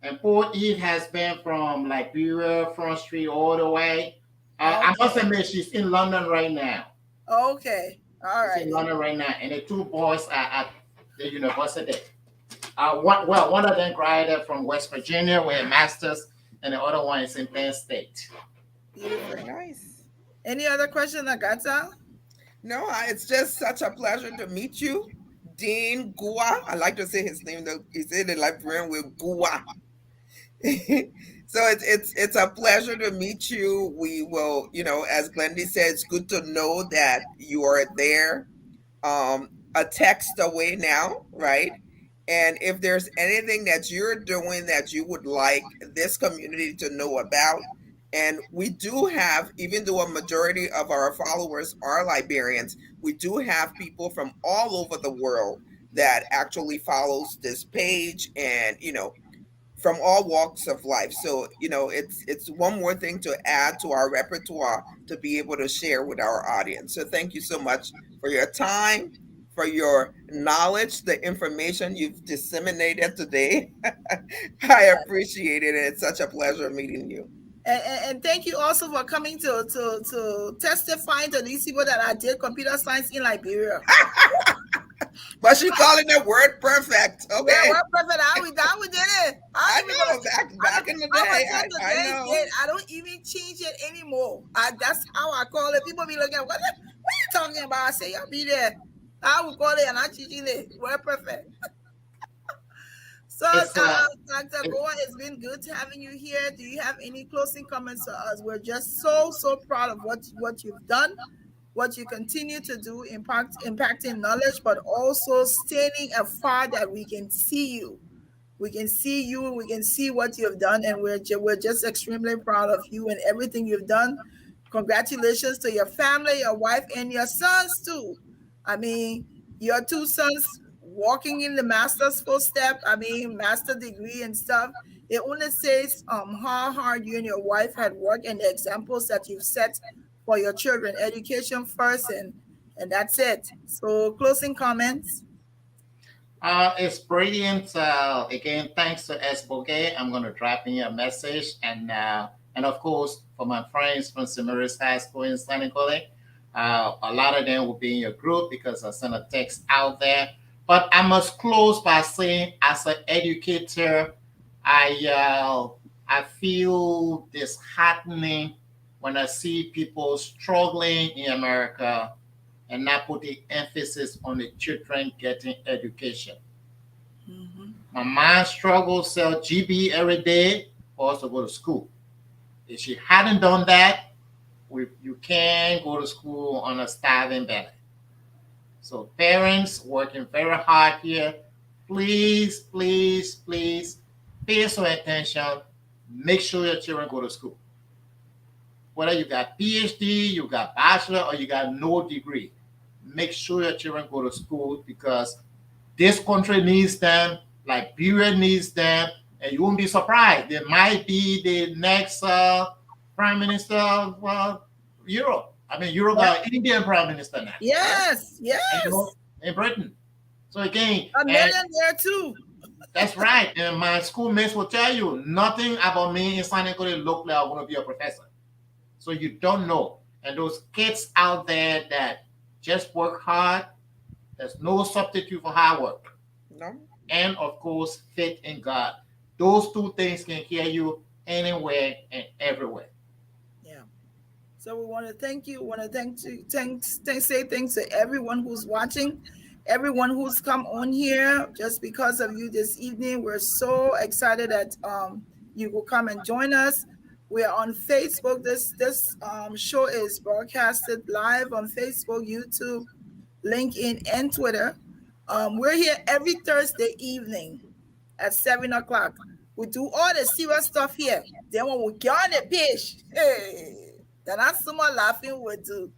And poor Eve has been from Liberia, Front Street, all the way. I must admit, she's in London right now. Okay. All She's right. in London right now. And the two boys are at the university. One of them graduated from West Virginia with a master's, and the other one is in Penn State. Beautiful. Nice. Any other question, Agatha? No, it's just such a pleasure to meet you, Dean Guah. I like to say his name though. He said it Liberian with Guah. So it's a pleasure to meet you. We will, as Glendy said, it's good to know that you are there, a text away now, right? And if there's anything that you're doing that you would like this community to know about, and we do have, even though a majority of our followers are Liberians, we do have people from all over the world that actually follows this page, and from all walks of life. So it's one more thing to add to our repertoire to be able to share with our audience. So thank you so much for your time, for your knowledge, the information you've disseminated today. I appreciate it, and it's such a pleasure meeting you. And thank you also for coming to testifying to these people that I did computer science in Liberia. But she calling it word perfect. Okay. Yeah, word perfect. How we did it. I know, back in the day. I know. I don't even change it anymore. That's how I call it. People be looking, what are you talking about? I say, I'll be there. I will call it and I'm changing it. Word perfect. So, Dr. Guah, it's been good having you here. Do you have any closing comments to us? We're just so proud of what you've done, what you continue to do, impacting knowledge, but also standing afar that we can see you. We can see you. We can see what you have done, and we're just extremely proud of you and everything you've done. Congratulations to your family, your wife, and your sons too. I mean, your two sons walking in the master's footstep. I mean, master degree and stuff. It only says how hard you and your wife had worked and the examples that you've set for your children. Education first, and that's it. So, closing comments. It's brilliant. Again, thanks to S. Bouquet. I'm going to drop in a message. And of course, for my friends from St. Mary's High School in San Nicolas, a lot of them will be in your group because I sent a text out there. But I must close by saying, as an educator, I feel disheartening when I see people struggling in America and not put the emphasis on the children getting education. Mm-hmm. My mom struggles sell GB every day for us to go to school. If she hadn't done that, you can't go to school on a starving belly. So parents working very hard here, please, please, please pay some attention. Make sure your children go to school. Whether you got PhD, you got bachelor, or you got no degree, make sure your children go to school because this country needs them, Liberia needs them, and you won't be surprised. They might be the next prime minister of Europe. I mean, Europe got Indian prime minister now. Yes, yes. And, you know, in Britain. So again, a millionaire too. That's right. And my schoolmates will tell you nothing about me in San Nicolas look like I want to be a professor. So you don't know. And those kids out there that just work hard, there's no substitute for hard work. No. And of course, faith in God. Those two things can carry you anywhere and everywhere. Yeah. So we want to thank you. We want to say thanks to everyone who's watching, everyone who's come on here. Just because of you this evening, we're so excited that you will come and join us. We are on Facebook. This show is broadcasted live on Facebook, YouTube, LinkedIn, and Twitter. We're here every Thursday evening at 7 o'clock. We do all the serious stuff here. Then when we get on the page, hey, then that's some more laughing we do.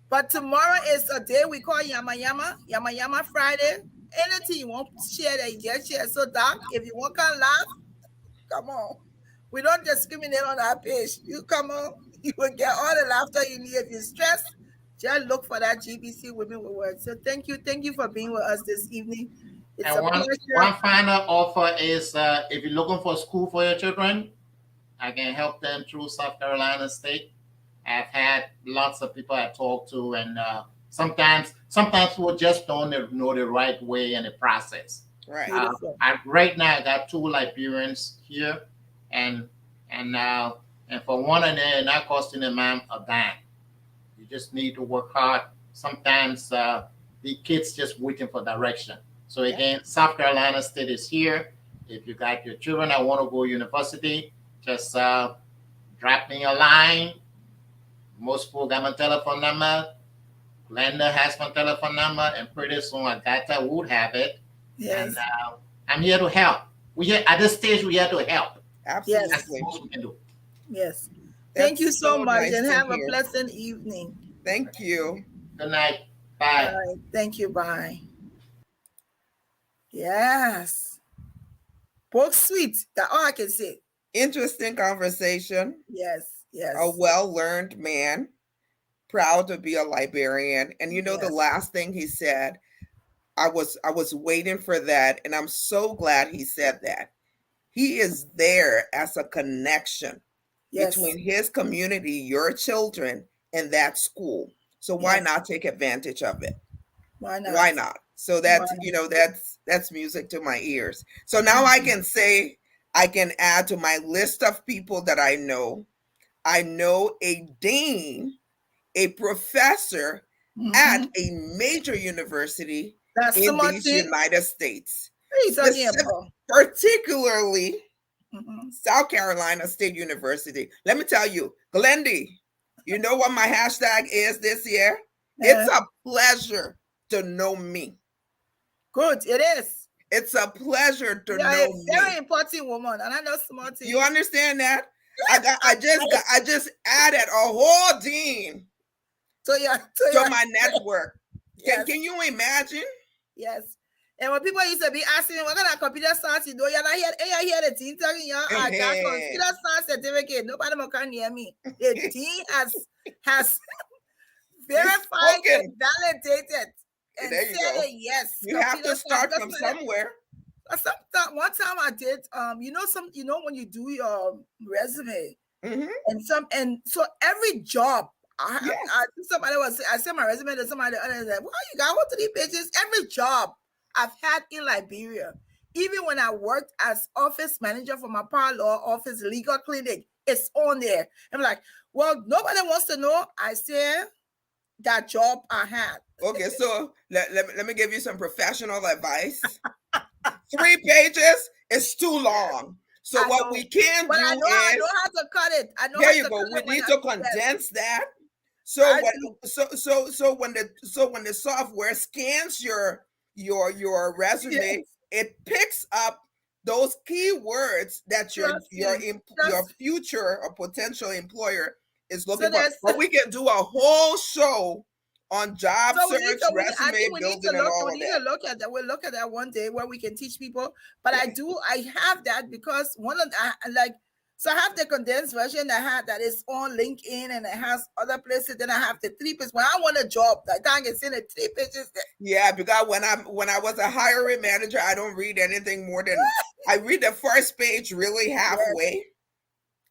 But tomorrow is a day we call Yama Yama, Yama Yama Friday. Anything you want to share that you get share. So Doc, if you want to come laugh, come on. We don't discriminate on our page. You come on, you will get all the laughter you need. If you're stressed, just look for that GBC Women with Words. So thank you for being with us this evening. It's and a one pleasure. final offer is if you're looking for school for your children, I can help them through South Carolina State. I've had lots of people I talk to, and sometimes we just don't know the right way and the process. Right. Right now, I got 2 Liberians here, and for one of them, not costing them a dime. You just need to work hard. Sometimes the kids just waiting for direction. So again, South Carolina State is here. If you got your children that want to go to university, just drop me a line. Most people got my telephone number. Glenda has my telephone number, and pretty soon Agatha would have it. Yes. And I'm here to help. We here at this stage. We here to help. Absolutely. That's the most we can do. Yes. Thank you so much, nice and have a hear. pleasant evening. Thank you. Good night. Bye. All right. Thank you. Bye. Yes. Book sweet. That's all I can say. Interesting conversation. Yes. Yes. A well-learned man, proud to be a Liberian. And you know, the last thing he said, I was waiting for that, and I'm so glad he said that. He is there as a connection between his community, your children, and that school. So why not take advantage of it? Why not? Why not? So that's that's music to my ears. So now I can say, I can add to my list of people that I know. I know a dean, a professor at a major university in these United States. Particularly South Carolina State University. Let me tell you, Glendy, you know what my hashtag is this year? It's a pleasure to know me. Good, it is. It's a pleasure to You're a know very me. important woman, and I know small things. You understand that? I just added a whole dean to my network. Yes. Can you imagine? Yes. And when people used to be asking me, what kind of computer science you do? You're not here, hear the dean telling you, I got computer science certificate. Nobody more can hear me. The dean has verified and validated and said yes. You have to start from somewhere. One time I did, when you do your resume, and so every job, I sent my resume to somebody and said, "Well, you got 3 pages." Every job I've had in Liberia, even when I worked as office manager for my power law office legal clinic, it's on there. I'm like, well, nobody wants to know. I said that job I had. Okay, so let me give you some professional advice. 3 pages is too long. So what we can do is, I know how to cut it. There you go. We need to condense that. So when the software scans your resume, it picks up those keywords that your future or potential employer is looking for. But we can do a whole show on job search, resume building, and all of that. We need to look at that. We'll look at that one day where we can teach people. But I have that because one of the, so I have the condensed version I have that is on LinkedIn and it has other places. Then I have the 3 pages. When I want a job, I can send it 3 pages. Yeah, because when I was a hiring manager, I don't read anything more than I read the first page really halfway.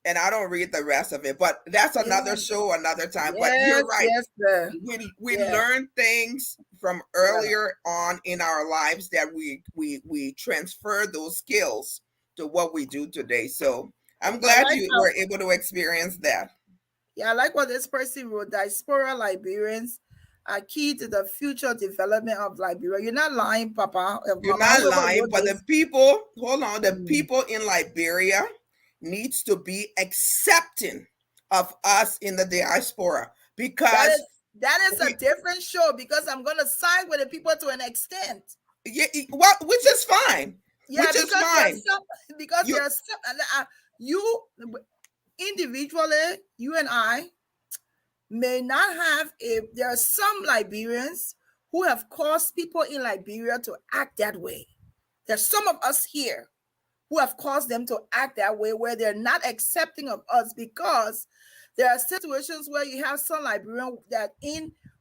And I don't read the rest of it, but that's another show, another time. But you're right. Yes, we learn things from earlier on in our lives that we transfer those skills to what we do today. So I'm glad you were able to experience that. Yeah, I like what this person wrote. Diaspora Liberians are key to the future development of Liberia. You're not lying, Papa. You're not lying, but the people in Liberia needs to be accepting of us in the diaspora, because that is a different show, because I'm going to side with the people to an extent. Yeah, well, which is fine. Yeah, which is fine. Because there's you individually, you and I may not have there are some Liberians who have caused people in Liberia to act that way. There's some of us here who have caused them to act that way, where they're not accepting of us, because there are situations where you have some Liberian that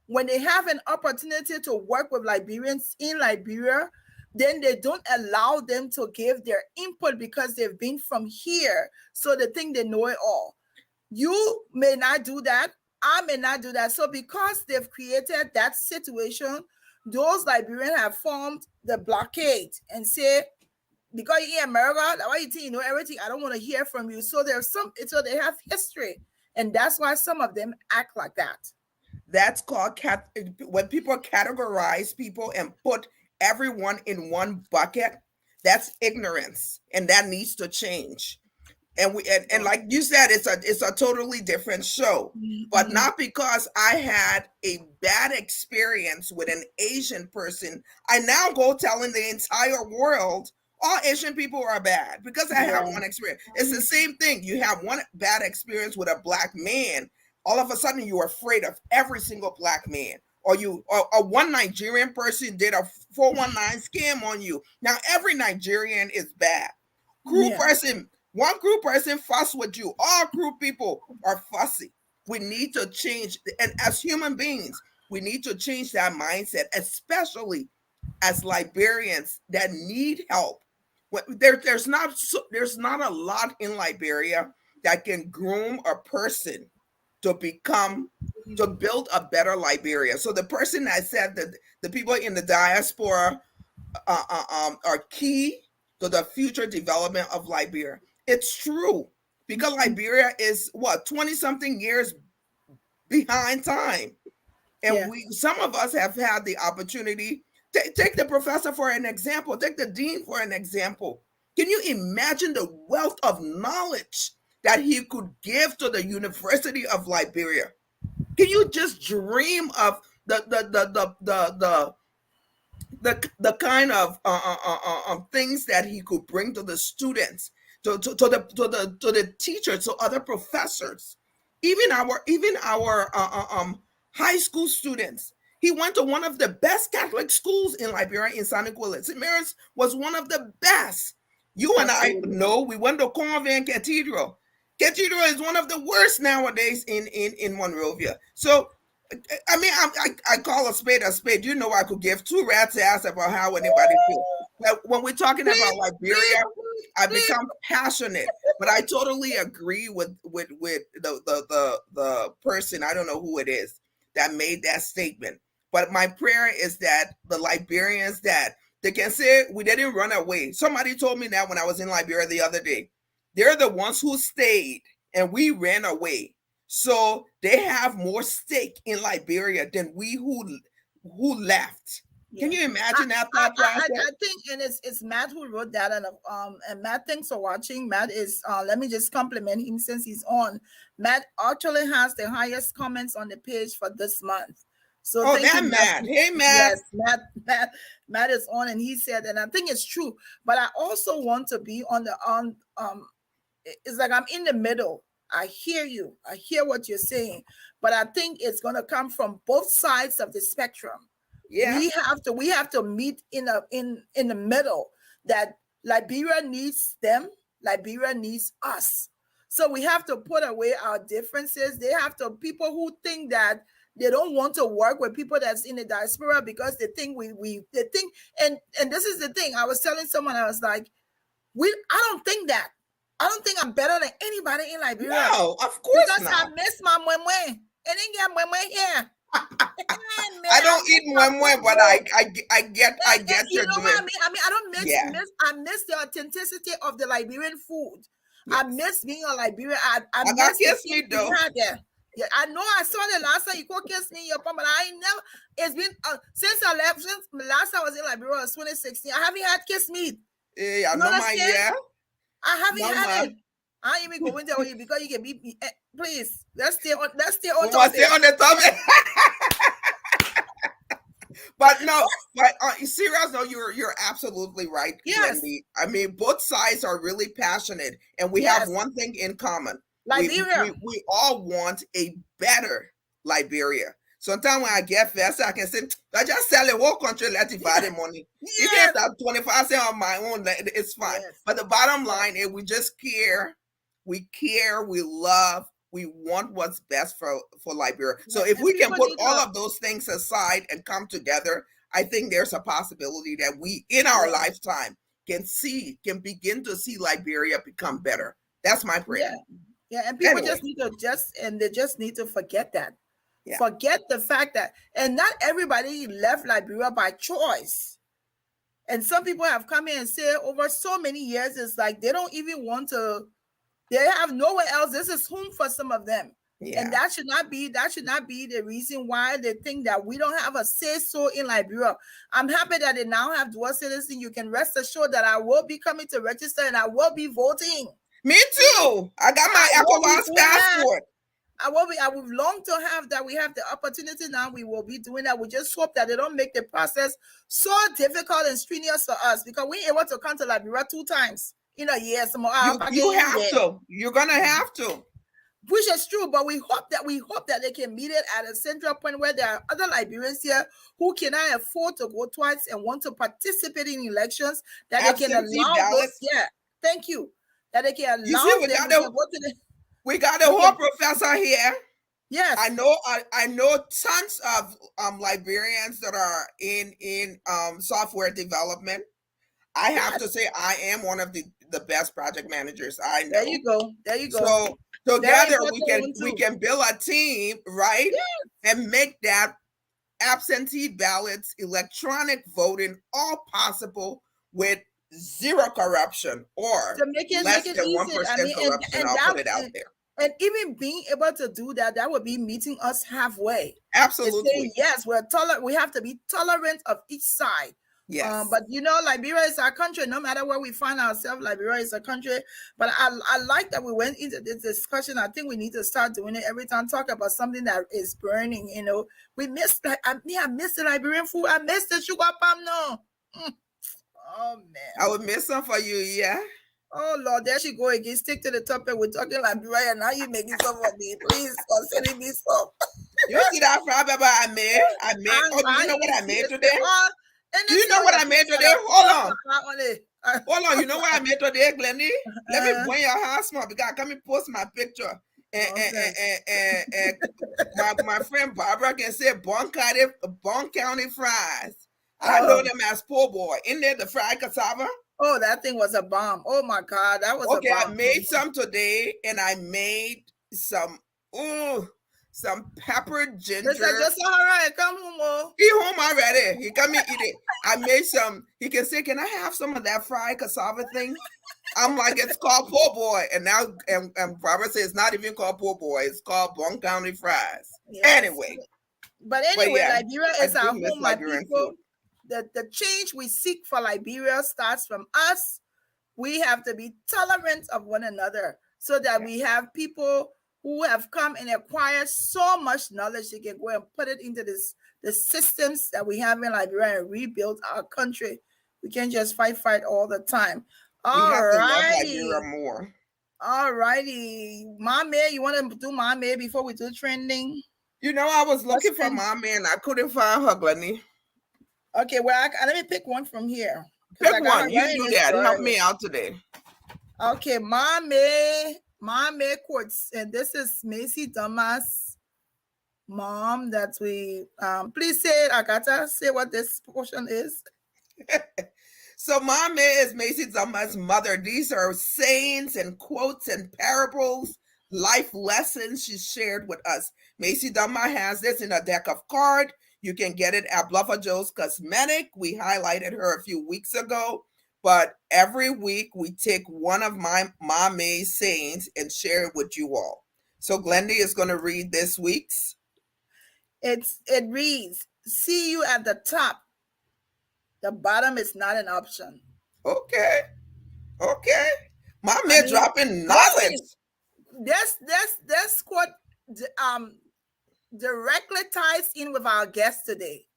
when they have an opportunity to work with Liberians in Liberia, then they don't allow them to give their input because they've been from here. So they think they know it all. You may not do that. I may not do that. So because they've created that situation, those Liberians have formed the blockade and say, because you're in America, that's why you think you know everything. I don't want to hear from you. So so they have history. And that's why some of them act like that. That's called when people categorize people and put everyone in one bucket. That's ignorance, and that needs to change. And and like you said, it's a totally different show, but not because I had a bad experience with an Asian person, I now go telling the entire world all Asian people are bad because I have one experience. It's the same thing. You have one bad experience with a Black man, all of a sudden you're afraid of every single Black man. Or one Nigerian person did a 419 scam on you. Now every Nigerian is bad. One group person fuss with you. All group people are fussy. We need to change, and as human beings, we need to change that mindset, especially as Liberians that need help. There's not a lot in Liberia that can groom a person to build a better Liberia. So the person that said that the people in the diaspora are key to the future development of Liberia. It's true, because Liberia is 20-something years behind time. And some of us have had the opportunity. Take the professor for an example. Take the dean for an example. Can you imagine the wealth of knowledge that he could give to the University of Liberia? Can you just dream of the the kind of things that he could bring to the students, to the teachers, to other professors, even our high school students. He went to one of the best Catholic schools in Liberia, in San Nicolas. St. Mary's was one of the best. You and I know we went to Convent Cathedral. Cathedral is one of the worst nowadays in Monrovia. So I mean, I call a spade a spade. You know, I could give two rats ass about how anybody feels. But when we're talking about Liberia, I become passionate. But I totally agree with the person, I don't know who it is, that made that statement. But my prayer is that the Liberians, that they can say we didn't run away. Somebody told me that when I was in Liberia the other day. They're the ones who stayed and we ran away. So they have more stake in Liberia than we who left. Yeah. Can you imagine that thought process? I think, and it's Matt who wrote that, and Matt, thanks for watching. Matt is let me just compliment him since he's on. Matt actually has the highest comments on the page for this month. So thank you, Matt. Hey, Matt. Yes, Matt is on, and he said, and I think it's true. But I also want to be on the it's like I'm in the middle. I hear you. I hear what you're saying, but I think it's going to come from both sides of the spectrum. Yeah, we have to meet in the middle. That Liberia needs them. Liberia needs us. So we have to put away our differences. They have to, people who think that they don't want to work with people that's in the diaspora because they think they think, and this is the thing. I was telling someone, I was like, I don't think that. I don't think I'm better than anybody in Liberia. No, of course because not. I miss my mwemwe. And then get mwemwe here. I don't eat mwemwe, but I get you your know doing. what I mean? I don't miss the authenticity of the Liberian food. Yes. I miss being a Liberian. I miss kiss me though. Yeah, I know. I saw the last time you could kiss me, but I ain't never. It's been since I left. Since last time I was in Liberia was 2016. I haven't had kiss meat. Yeah, I know my yeah. I haven't had it. I ain't even going to tell you because you can be. Please, let's stay on. Stay on the topic. But no, but serious. No, you're absolutely right. Yes. Wendy. I mean, both sides are really passionate, and we have one thing in common. Liberia. We all want a better Liberia. Sometimes when I get fast, I can say, I just sell the whole country, let it buy the money. Yes. Even if that's 25 cents on my own, it's fine. Yes. But the bottom line is we just care. We care, we love, we want what's best for Liberia. Yes. So if we can put all of those things aside and come together, I think there's a possibility that we, in our lifetime, can begin to see Liberia become better. That's my prayer. Yeah, and people just need to forget that. Yeah. Forget the fact that, and not everybody left Liberia by choice. And some people have come in and said over so many years, it's like they don't even want to, they have nowhere else. This is home for some of them. Yeah. And that should not be the reason why they think that we don't have a say-so in Liberia. I'm happy that they now have dual citizen. You can rest assured that I will be coming to register and I will be voting. Me too. I got my ECOWAS passport. I would long to have that. We have the opportunity now. We will be doing that. We just hope that they don't make the process so difficult and strenuous for us because we ain't able to come to Liberia 2 times in a year. You have to. You're gonna have to. Which is true, but we hope that they can meet it at a central point where there are other Liberians here who cannot afford to go twice and want to participate in elections. That they can allow those. Yeah, thank you. That they can allow them to go to the. We got a whole professor here. Yes, I know tons of Liberians that are in software development. I have to say I am one of the best project managers I know. There you go. So together we can build a team, right? Yes. And make that absentee ballots, electronic voting, all possible with zero corruption or less than 1% corruption. I'll put it out there. And even being able to do that would be meeting us halfway. Absolutely. Saying, yes, we're tolerant. We have to be tolerant of each side. Yes. But Liberia is our country. No matter where we find ourselves, Liberia is a country. But I like that we went into this discussion. I think we need to start doing it every time. Talk about something that is burning. We missed I missed the Liberian food. I missed the sugar palm. No. Oh man. I would miss some for you. Yeah. Oh Lord, there she go again. Stick to the topic. We're talking Liberia. Now you making some for me. Please consider me some. You see that fried pepper I made? Oh, do you know what I made today? Do you know what I made today? Hold on. Hold on. You know what I made today, Glendy? Let me bring your house small because come and post my picture. And my friend Barbara can say Bon County fries. I know them as po' boy. In there, the fried cassava. Oh, that thing was a bomb. Oh my God, that was a bomb. I made some today, and I made some pepper ginger. Just all right, come home. He home already. He come and eat it. I made some. He can say, "Can I have some of that fried cassava thing?" I'm like, "It's called po' boy," and now and Barbara says it's not even called po' boy. It's called Bon County fries. Yes. Anyway, Liberia is our home, my people. The change we seek for Liberia starts from us. We have to be tolerant of one another so that we have people who have come and acquired so much knowledge they can go and put it into the systems that we have in Liberia and rebuild our country. We can't just fight all the time. All righty. More. All righty. Mame, you want to do Mame before we do trending? I was looking for Mame and I couldn't find her, Glenny. Okay, well, let me pick one from here. Pick one. You do that. Help me out today. Okay, Mame quotes, and this is Macy Dumas' mom that we please say it, Agatha. Say what this portion is. So Mame is Macy Dumas' mother. These are sayings and quotes and parables, life lessons she shared with us. Macy Dumas has this in a deck of cards. You can get it at Bluffer Joe's Cosmetic. We highlighted her a few weeks ago. But every week we take one of my Mame's sayings and share it with you all. So Glendy is going to read this week's. It reads, "See you at the top. The bottom is not an option." Okay. Mame dropping knowledge. This quote directly ties in with our guest today.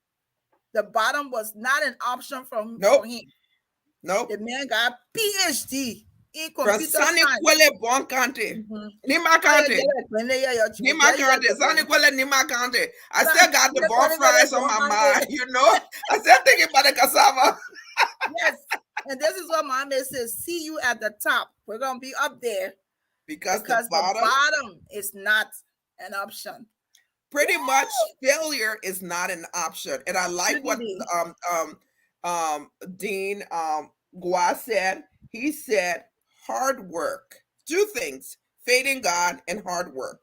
The bottom was not an option for him. Nope. The man got PhD in computer science. Bon County. Nima County. Nima County. I still got the bon fries on my mind, I still thinking about the cassava. Yes. And this is what Mame says, see you at the top. We're going to be up there. Because the bottom is not an option. Pretty much failure is not an option. And I like what Dean Guah said. He said hard work. Two things, faith in God and hard work.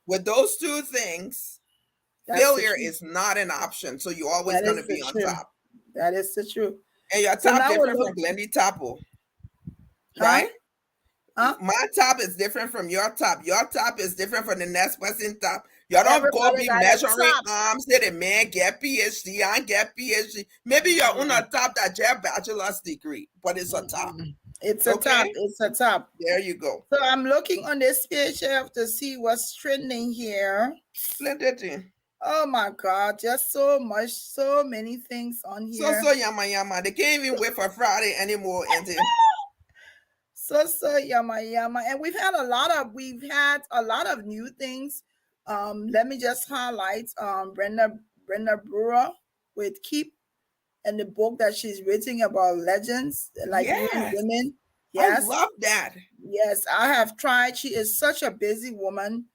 With those two things, failure is not an option. So you're always going to be on top. That is the truth. And your top different from Glendy Topo. Right? My top is different from your top. Your top is different from the next person top. Y'all don't go be measuring arms. Say the man get PhD, I get PhD. Maybe you're on a top that you have bachelor's degree, but it's a top. It's a top. It's a top. There you go. So I'm looking on this page to see what's trending here. Splendid. Oh my God, just so much, so many things on here. So yama. They can't even wait for Friday anymore. So yama. And we've had a lot of new things. Let me just highlight Brenda Brewer with Keep and the book that she's written about legends, like women. Yes. I love that. Yes, I have tried. She is such a busy woman.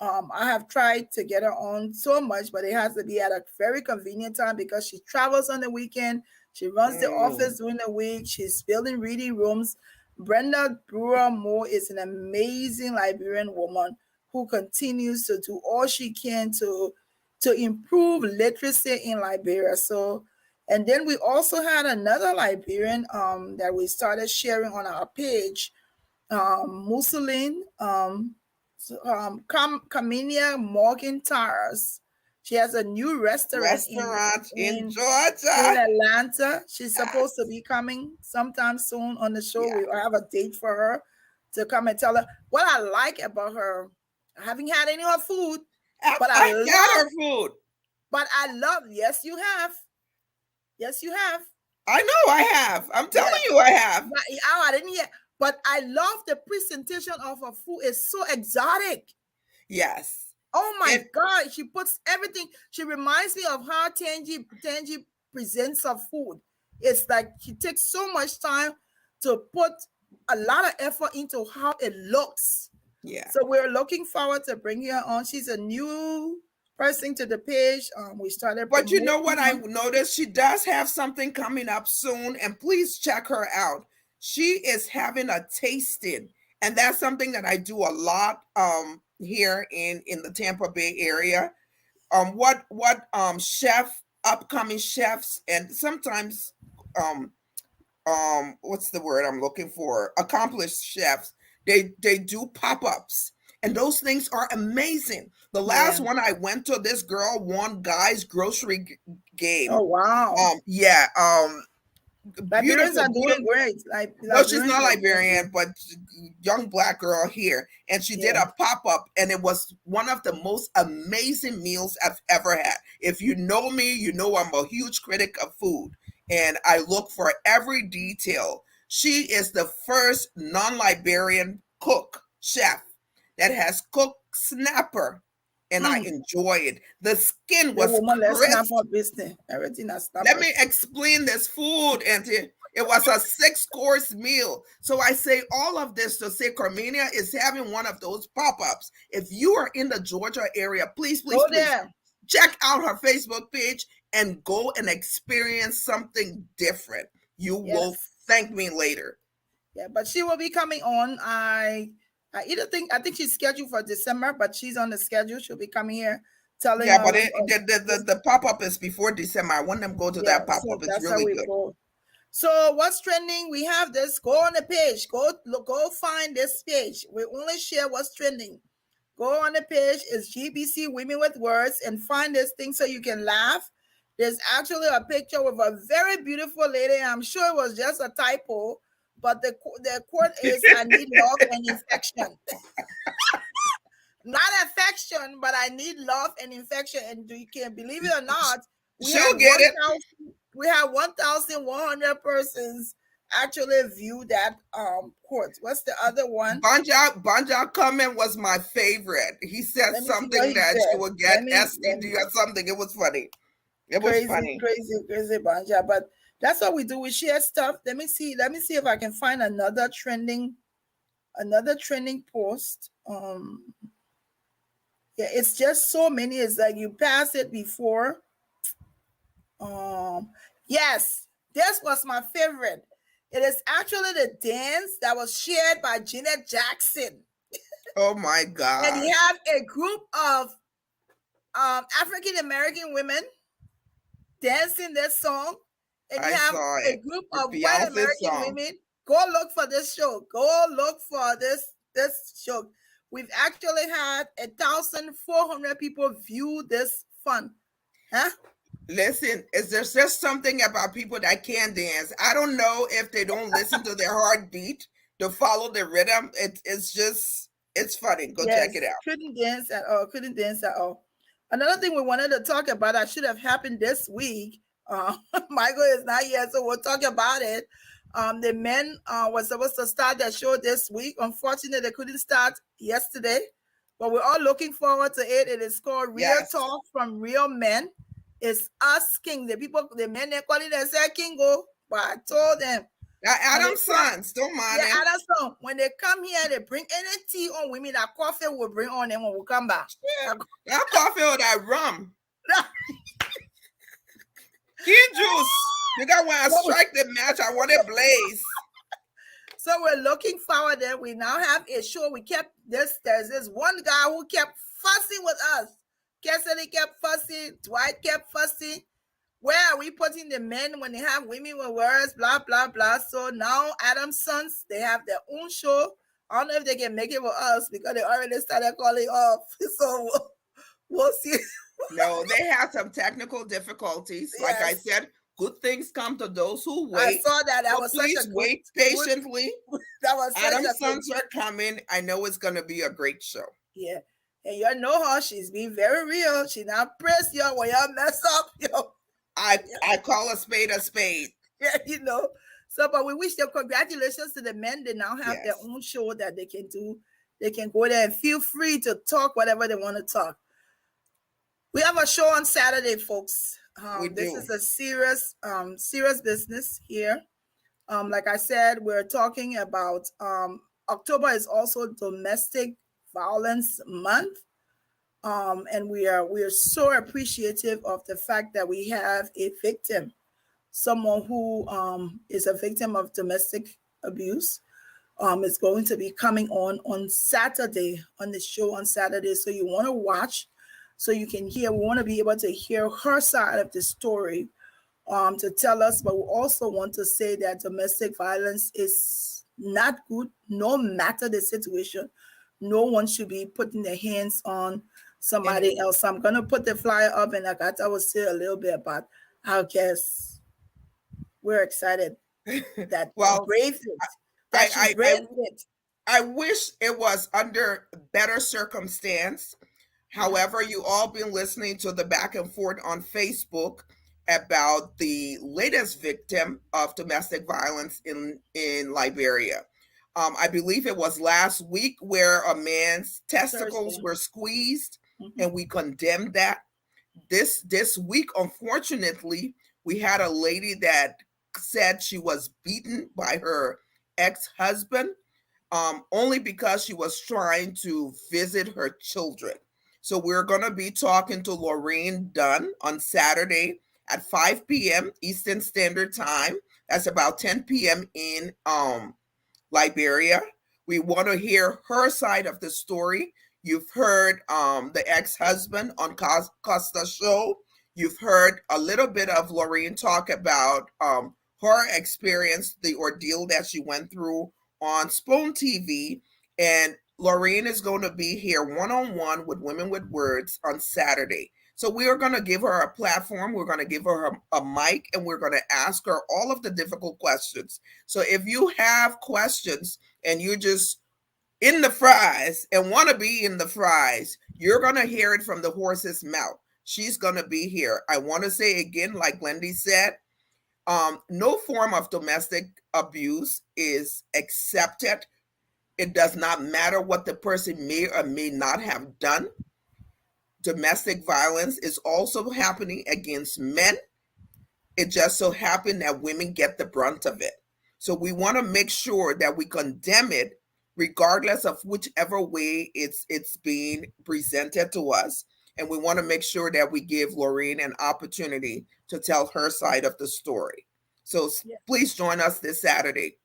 I have tried to get her on so much, but it has to be at a very convenient time because she travels on the weekend. She runs the office during the week. She's building reading rooms. Brenda Brewer Moore is an amazing Liberian woman who continues to do all she can to improve literacy in Liberia. So, and then we also had another Liberian that we started sharing on our page, Mussolini, Kaminia Morgan Taras. She has a new restaurant in in Georgia. Atlanta. She's supposed to be coming sometime soon on the show. Yeah. We have a date for her to come and tell her what I like about her. I haven't had any of her food, but I got love her food. But I love. Yes, you have. Yes, you have. I know I have. I'm telling you, I have. But, I didn't hear. But I love the presentation of her food. It's so exotic. Yes. Oh my God. She puts everything. She reminds me of how Tangi presents her food. It's like she takes so much time to put a lot of effort into how it looks. Yeah. So we're looking forward to bringing her on. She's a new person to the page. We started. But you know what I noticed? She does have something coming up soon, and please check her out. She is having a tasting, and that's something that I do a lot here in the Tampa Bay area. What upcoming chefs, and sometimes what's the word I'm looking for? Accomplished chefs. They do pop-ups, and those things are amazing. The last one I went to, this girl won Guy's grocery game. Oh wow. Yeah. Liberians are doing great. No, she's not Liberian, but young Black girl here, and she did a pop-up, and it was one of the most amazing meals I've ever had. If you know me, you know I'm a huge critic of food, and I look for every detail. She is the first non-Liberian chef that has cooked snapper, and I enjoy it. The skin was crisp. Everything that's Let me explain this food, and it was a 6-course meal. So I say all of this to say Carmenia is having one of those pop-ups. If you are in the Georgia area, please check out her Facebook page and go and experience something different. You will thank me later. Yeah, but she will be coming on. I think she's scheduled for December, but she's on the schedule. She'll be coming here telling. Yeah, but the pop-up is before December. I want them to go to that pop-up. So it's really good. Go. So what's trending? We have this. Go on the page. Go find this page. We only share what's trending. Go on the page. It's GBC Women with Words, and find this thing so you can laugh. There's actually a picture with a very beautiful lady. I'm sure it was just a typo, but the quote is, "I need love and affection." Not affection, but I need love and affection. And you can believe it or not, we have 1,100 persons actually view that quote. What's the other one? Banja comment was my favorite. He said something that she would get STD or something. It was funny. It was funny. Crazy Banja. But that's what we do. We share stuff. Let me see if I can find another trending post. Yeah, it's just so many. It's like you pass it before. Yes, this was my favorite. It is actually the dance that was shared by Janet Jackson. Oh my God. And you have a group of African American women dancing this song. And you have a group of white American women. Go look for this show. Go look for this show. We've actually had 1,400 people view this fun. Huh? Listen, there's just something about people that can dance. I don't know if they don't listen to their heartbeat to follow the rhythm. It's funny. Go check it out. Couldn't dance at all. Another thing we wanted to talk about that should have happened this week. Michael is not here, so we'll talk about it. The men were supposed to start their show this week. Unfortunately, they couldn't start yesterday, but we're all looking forward to it. It is called Real Talk from Real Men. It's us king. The men, they call it, they say Kingo, but I told them. Adam's sons, don't mind them. Adam's son. When they come here, they bring any tea on women. That coffee will bring on them when we come back. Yeah, that coffee or that rum. Key juice. Because when I strike the match, I want it blaze. So we're looking forward that we now have a show. There's this one guy who kept fussing with us. Cassidy kept fussing. Dwight kept fussing. Where are we putting the men when they have women with words, blah, blah, blah. So now Adam's sons, they have their own show. I don't know if they can make it with us because they already started calling off. So we'll see No, they had some technical difficulties. Like I Yes, said, good things come to those who I wait. saw that. That So was such please a wait good. patiently. That was such Adam's a good. sons are coming. I know it's going to be a great show. Yeah. And you know her. She's being very real. She not press you when you mess up, yo. I call a spade a spade. Yeah, you know. So, but we wish them congratulations to the men. They now have their Yes, own show that they can do. They can go there and feel free to talk whatever they want to talk. We have a show on Saturday, folks. we This do. is a serious business here. Like I said, we're talking about October is also Domestic Violence Month. And we are so appreciative of the fact that we have a victim, someone who is a victim of domestic abuse. Is going to be coming on Saturday on the show on Saturday. So you want to watch, so you can hear. We want to be able to hear her side of the story, to tell us. But we also want to say that domestic violence is not good, no matter the situation. No one should be putting their hands on somebody else. So I'm gonna put the flyer up, and I will say a little bit about our guests. We're excited that you Well, braved it. That she I, I braved it. I wish it was under better circumstance. However, you all been listening to the back and forth on Facebook about the latest victim of domestic violence in Liberia. I believe it was last week where a man's testicles Thursday. were squeezed, Mhm. and we condemned that. This week, unfortunately, we had a lady that said she was beaten by her ex-husband, only because she was trying to visit her children. So we're going to be talking to Lorraine Dunn on Saturday at 5 p.m. Eastern Standard Time. That's about 10 p.m. in Liberia. We want to hear her side of the story. You've heard the ex-husband on Costa's show. You've heard a little bit of Lorraine talk about her experience, the ordeal that she went through on Spoon TV. And Lorraine is going to be here one-on-one with Women with Words on Saturday. So we are going to give her a platform. We're going to give her a mic, and we're going to ask her all of the difficult questions. So if you have questions and you just in the fries and want to be in the fries, you're going to hear it from the horse's mouth. She's going to be here. I want to say again, like Wendy said, no form of domestic abuse is accepted. It does not matter what the person may or may not have done. Domestic violence is also happening against men. It just so happened that women get the brunt of it. So we want to make sure that we condemn it regardless of whichever way it's being presented to us. And we want to make sure that we give Lorraine an opportunity to tell her side of the story. So Yeah. please join us this Saturday.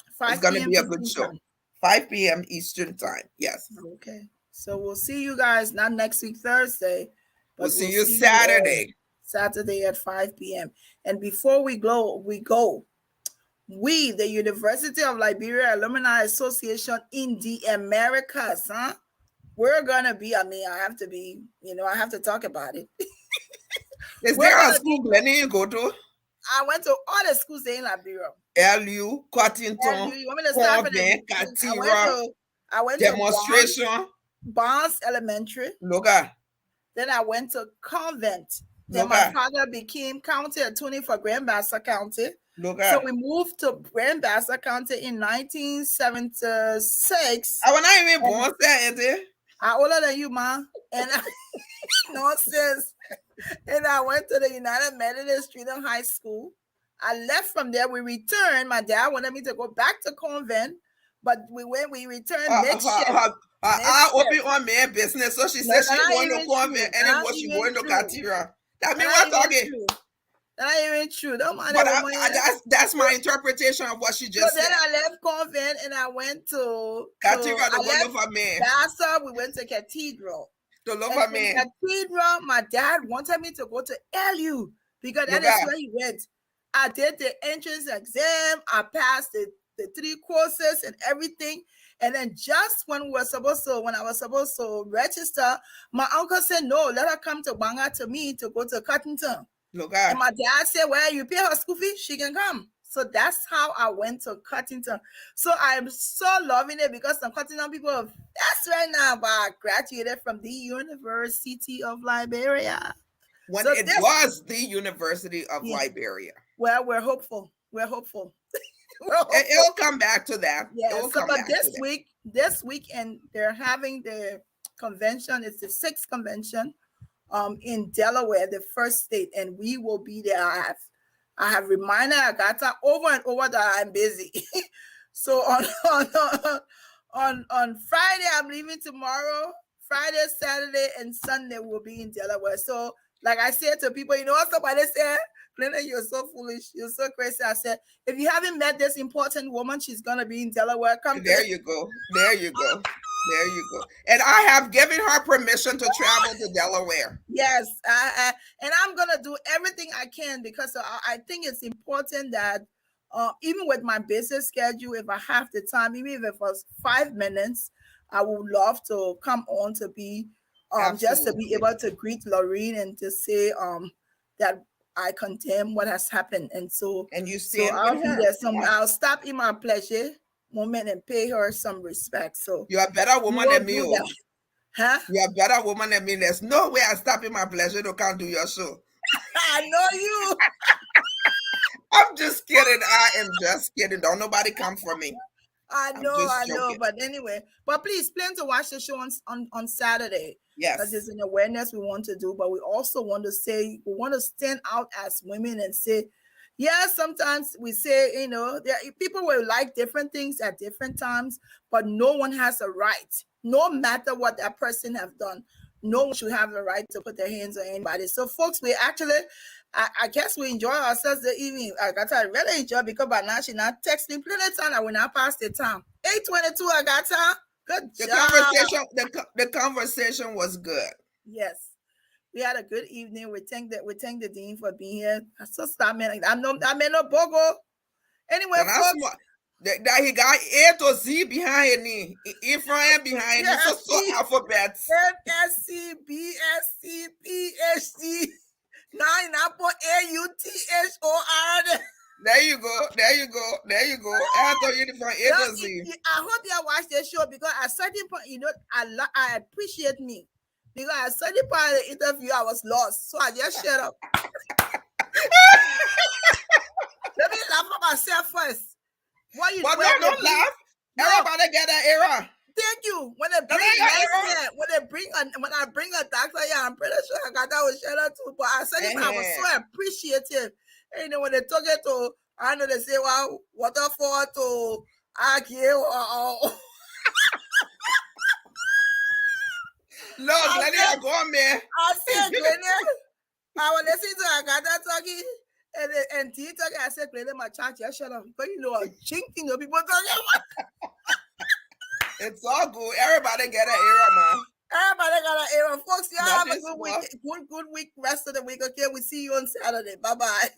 It's 5 going to p.m. be a good Eastern show. time. 5 p.m. Eastern time. Yes. Okay. So we'll see you guys not next week Thursday, We'll but see we'll you see you all Saturday. Saturday at 5 p.m. And before we go, we, the University of Liberia Alumni Association in the Americas, we're gonna be, I mean, I have to be, I have to talk about it. Is We're there a gonna be, school, Glenny, you go to? I went to all the schools in Liberia. LU, And Cottington, you want me to start from the Convent, beginning? Catira, I went to demonstration. Barnes Elementary. Loga, Then I went to Convent. Then my Loga, father became county attorney for Grand Bassa County. So Loga. we moved to Grand Bassa County in 1976. I was not even born there. I'm older than you, ma. And nonsense. And I went to the United Methodist Streatham High School. I left from there. We returned. My dad wanted me to go back to Convent, but we returned mid-shift. I open on man business. So she said she going to Convent and then was she going to Catira. That means what talking. That ain't even true. Don't mind But that's my interpretation of what she just said. Then I left Convent and I went to Catira to go look for man. Bassa, we went to Cathedral. To look for man. Cathedral, my dad wanted me to go to LU because that is where he went. I did the entrance exam. I passed the 3 courses and everything. And then just when I was supposed to register, my uncle said, no, let her come to Banga to me to go to Cottington. Look And at. my dad said, well, you pay her school fee, she can come. So that's how I went to Cottington. So I'm so loving it because some Cottington people, that's right now, but I graduated from the University of Liberia. When So it this- was the University of Yeah. Liberia. Well, we're hopeful. We're hopeful. It'll come back to that. Yeah, It'll so come but back to that. this weekend they're having the convention. It's the 6th convention in Delaware, the first state, and we will be there. I have reminded Agatha over and over that I'm busy. So on Friday, I'm leaving tomorrow. Friday, Saturday, and Sunday we'll be in Delaware. So like I said to people, you know what somebody said? Glenda, you're so foolish. You're so crazy. I said, if you haven't met this important woman, she's going to be in Delaware. Come There you go. There you go. There you go. And I have given her permission to travel to Delaware. Yes. And I'm going to do everything I can because I think it's important that even with my business schedule, if I have the time, even if it was 5 minutes, I would love to come on to be just to be able to greet Lorraine and to say that I condemn what has happened. And so, and you stand I'll with be her. there. I'll stop in my pleasure moment and pay her some respect. So you're a better woman than me. Huh? You're a better woman than me. There's no way I stop in my pleasure to come do your show. I know you. I'm just kidding. I am just kidding. Don't nobody come for me. I know. But anyway, but please plan to watch the show on Saturday. Yes. Because it's an awareness we want to do, but we also want to say, we want to stand out as women and say, yeah, sometimes we say, you know, people will like different things at different times, but no one has a right, no matter what that person have done, no one should have the right to put their hands on anybody. So folks, we actually, I guess we enjoy ourselves the evening. Agatha really enjoy because by now she not text me plenty of time and we not past the time. 8:22, Agatha. Good job. The conversation was good. Yes. We had a good evening. We thank the dean for being here. So stop man. I'm no bogo. Anyway, folks, that he got A to Z behind me, in front and behind me. So alphabets. MSc, BSc, PhD. Now I put AUTHOR. There you go. After uniform A to Z. I hope you watch this show because at certain point, you know, I appreciate me. Because at certain part of the interview, I was lost. So I just shut up. Let me laugh at myself first. Don't laugh. No. Everybody get that era. Thank you. When I bring a doctor, yeah, I'm pretty sure I got that with shut up too. But at certain point, I was so appreciative. And you know, when they talk it to, I know they say, well, waterfall to argue or no, Glennie, go on, man. I said, Glennie, I was listening to Agatha talking, and T talking. I said, Glennie, my child, just shut up. But you know, I'm chinking the people talking. It's all good. Everybody get an era, man. Everybody got an era. Folks, y'all have a good week. Good week, rest of the week. Okay, we see you on Saturday. Bye-bye.